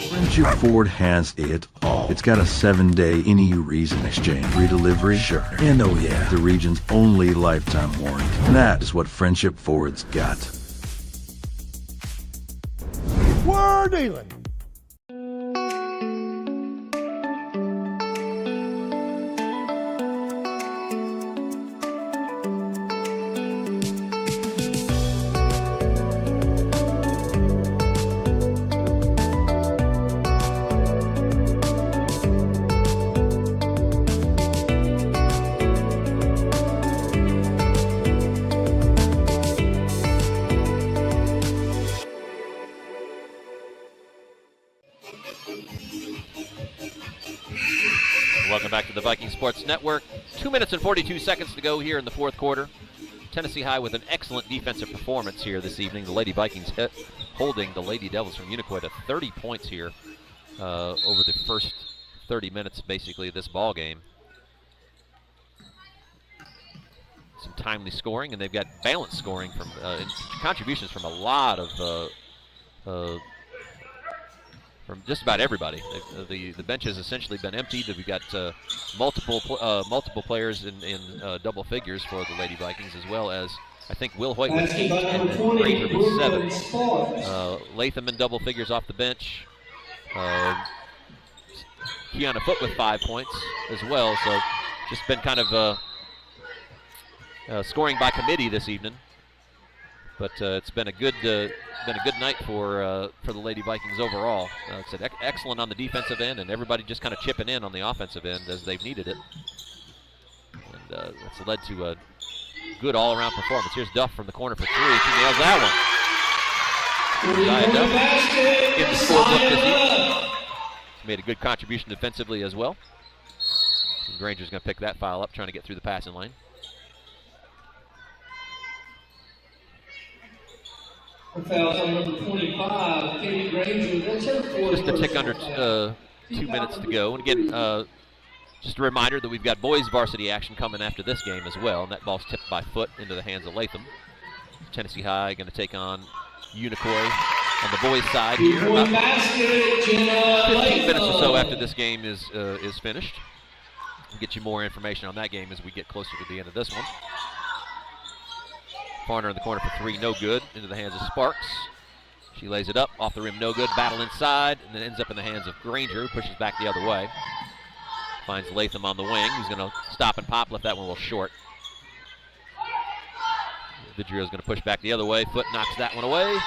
Friendship Ford has it all. It's got a 7-day any reason exchange, free delivery, sure, and oh yeah, the region's only lifetime warranty. And that is what Friendship Ford's got. We're dealing. Back to the Viking Sports Network. 2 minutes and 42 seconds to go here in the fourth quarter. Tennessee High with an excellent defensive performance here this evening. The Lady Vikings holding the Lady Devils from Unicoi to 30 points here over the first 30 minutes, basically, of this ball game. Some timely scoring, and they've got balanced scoring from contributions from a lot of from just about everybody. The bench has essentially been emptied. We've got multiple players in double figures for the Lady Vikings, as well as I think Will Hoyt with 8 and Granger with 7. Latham in double figures off the bench. Kiana Foote with 5 points as well. So just been kind of scoring by committee this evening. But it's been a good night for the Lady Vikings overall. It's excellent on the defensive end, and everybody just kind of chipping in on the offensive end as they've needed it. And that's led to a good all-around performance. Here's Duff from the corner for 3. She nails that one. Josiah Duff in the scorebook this evening. She made a good contribution defensively as well. And Granger's going to pick that foul up, trying to get through the passing lane. Fouls on number 25, Katie Granger. That's her 4th. Just a tick under 2 minutes to go. And again, just a reminder that we've got boys varsity action coming after this game as well. And that ball's tipped by Foote into the hands of Latham. Tennessee High going to take on Unicoi on the boys' side here. About 15 minutes or so after this game is finished. We'll get you more information on that game as we get closer to the end of this one. Farner in the corner for 3, no good. Into the hands of Sparks. She lays it up, off the rim, no good. Battle inside, and then ends up in the hands of Granger, who pushes back the other way. Finds Latham on the wing, who's going to stop and pop, left that one a little short. Vidrio's going to push back the other way. Foote knocks that one away.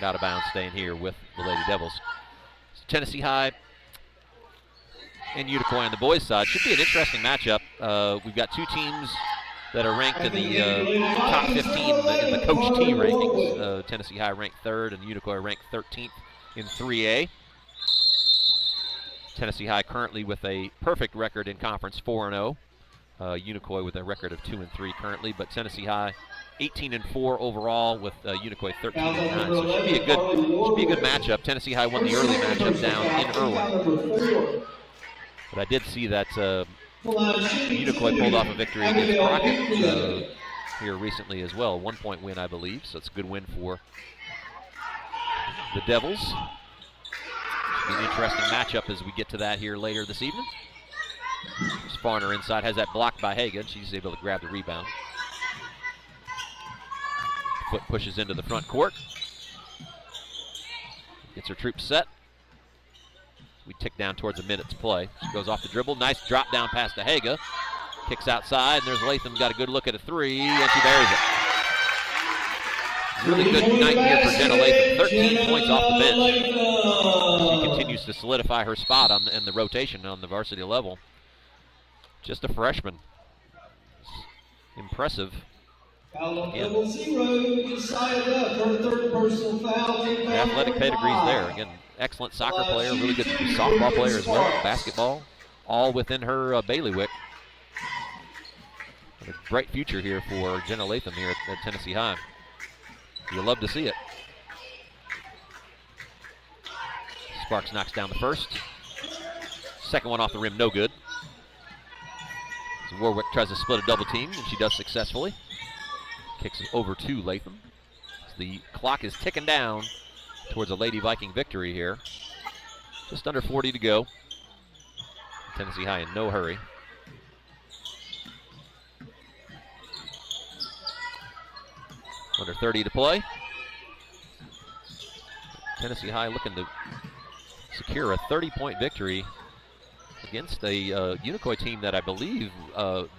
Out of bounds, staying here with the Lady Devils. So Tennessee High and Unicoi on the boys' side. Should be an interesting matchup. We've got two teams that are ranked in the top 15 in the Coach T rankings. Tennessee High ranked 3rd and Unicoi ranked 13th in 3A. Tennessee High currently with a perfect record in conference, 4-0. Unicoi with a record of 2-3 currently, but Tennessee High 18-4 overall with Unicoi 13-9. So it should be a good matchup. Tennessee High won the early matchup down in Irwin. But I did see that Unicoi pulled off a victory against Crockett here recently as well. 1-point win, I believe, so it's a good win for the Devils. Should be an interesting matchup as we get to that here later this evening. Sparner inside, has that blocked by Haga. She's able to grab the rebound. Foot pushes into the front court. Gets her troops set. We tick down towards a minute to play. She goes off the dribble. Nice drop down pass to Haga. Kicks outside, and there's Latham. Got a good look at a three, and she buries it. Really good night here for Jenna Latham. 13 points off the bench. She continues to solidify her spot in the rotation on the varsity level. Just a freshman. Impressive. Again, athletic pedigrees there. Again, excellent soccer player, really good softball player as well, basketball, all within her bailiwick. A bright future here for Jenna Latham here at Tennessee High. You'll love to see it. Sparks knocks down the first. Second one off the rim, no good. So Warwick tries to split a double team, and she does successfully. Kicks it over to Latham. So the clock is ticking down towards a Lady Viking victory here. Just under 40 to go. Tennessee High in no hurry. Under 30 to play. Tennessee High looking to secure a 30-point victory against a Unicoi team that I believe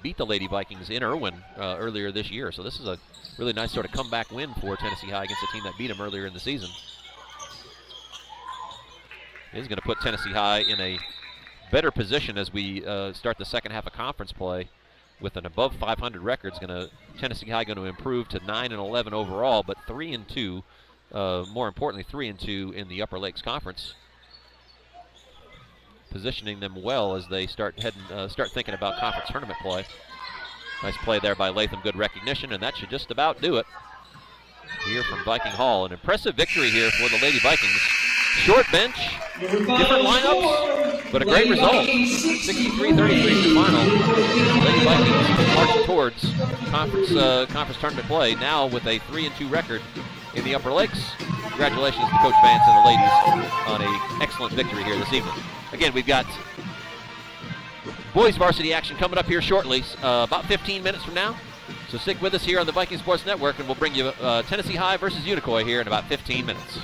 beat the Lady Vikings in Irwin earlier this year. So this is a really nice sort of comeback win for Tennessee High against a team that beat them earlier in the season. It is going to put Tennessee High in a better position as we start the second half of conference play. With an above 500 record, Tennessee High going to improve to 9-11 overall, but 3-2, more importantly 3-2 in the Upper Lakes Conference, positioning them well as they start thinking about conference tournament play. Nice play there by Latham, good recognition, and that should just about do it here from Viking Hall. An impressive victory here for the Lady Vikings. Short bench, different lineups, but a great result. 63-33 to final. Lady Vikings marching towards conference tournament play now with a 3-2 record in the Upper Lakes. Congratulations to Coach Vance and the ladies on an excellent victory here this evening. Again, we've got boys varsity action coming up here shortly, about 15 minutes from now. So stick with us here on the Viking Sports Network, and we'll bring you Tennessee High versus Unicoi here in about 15 minutes.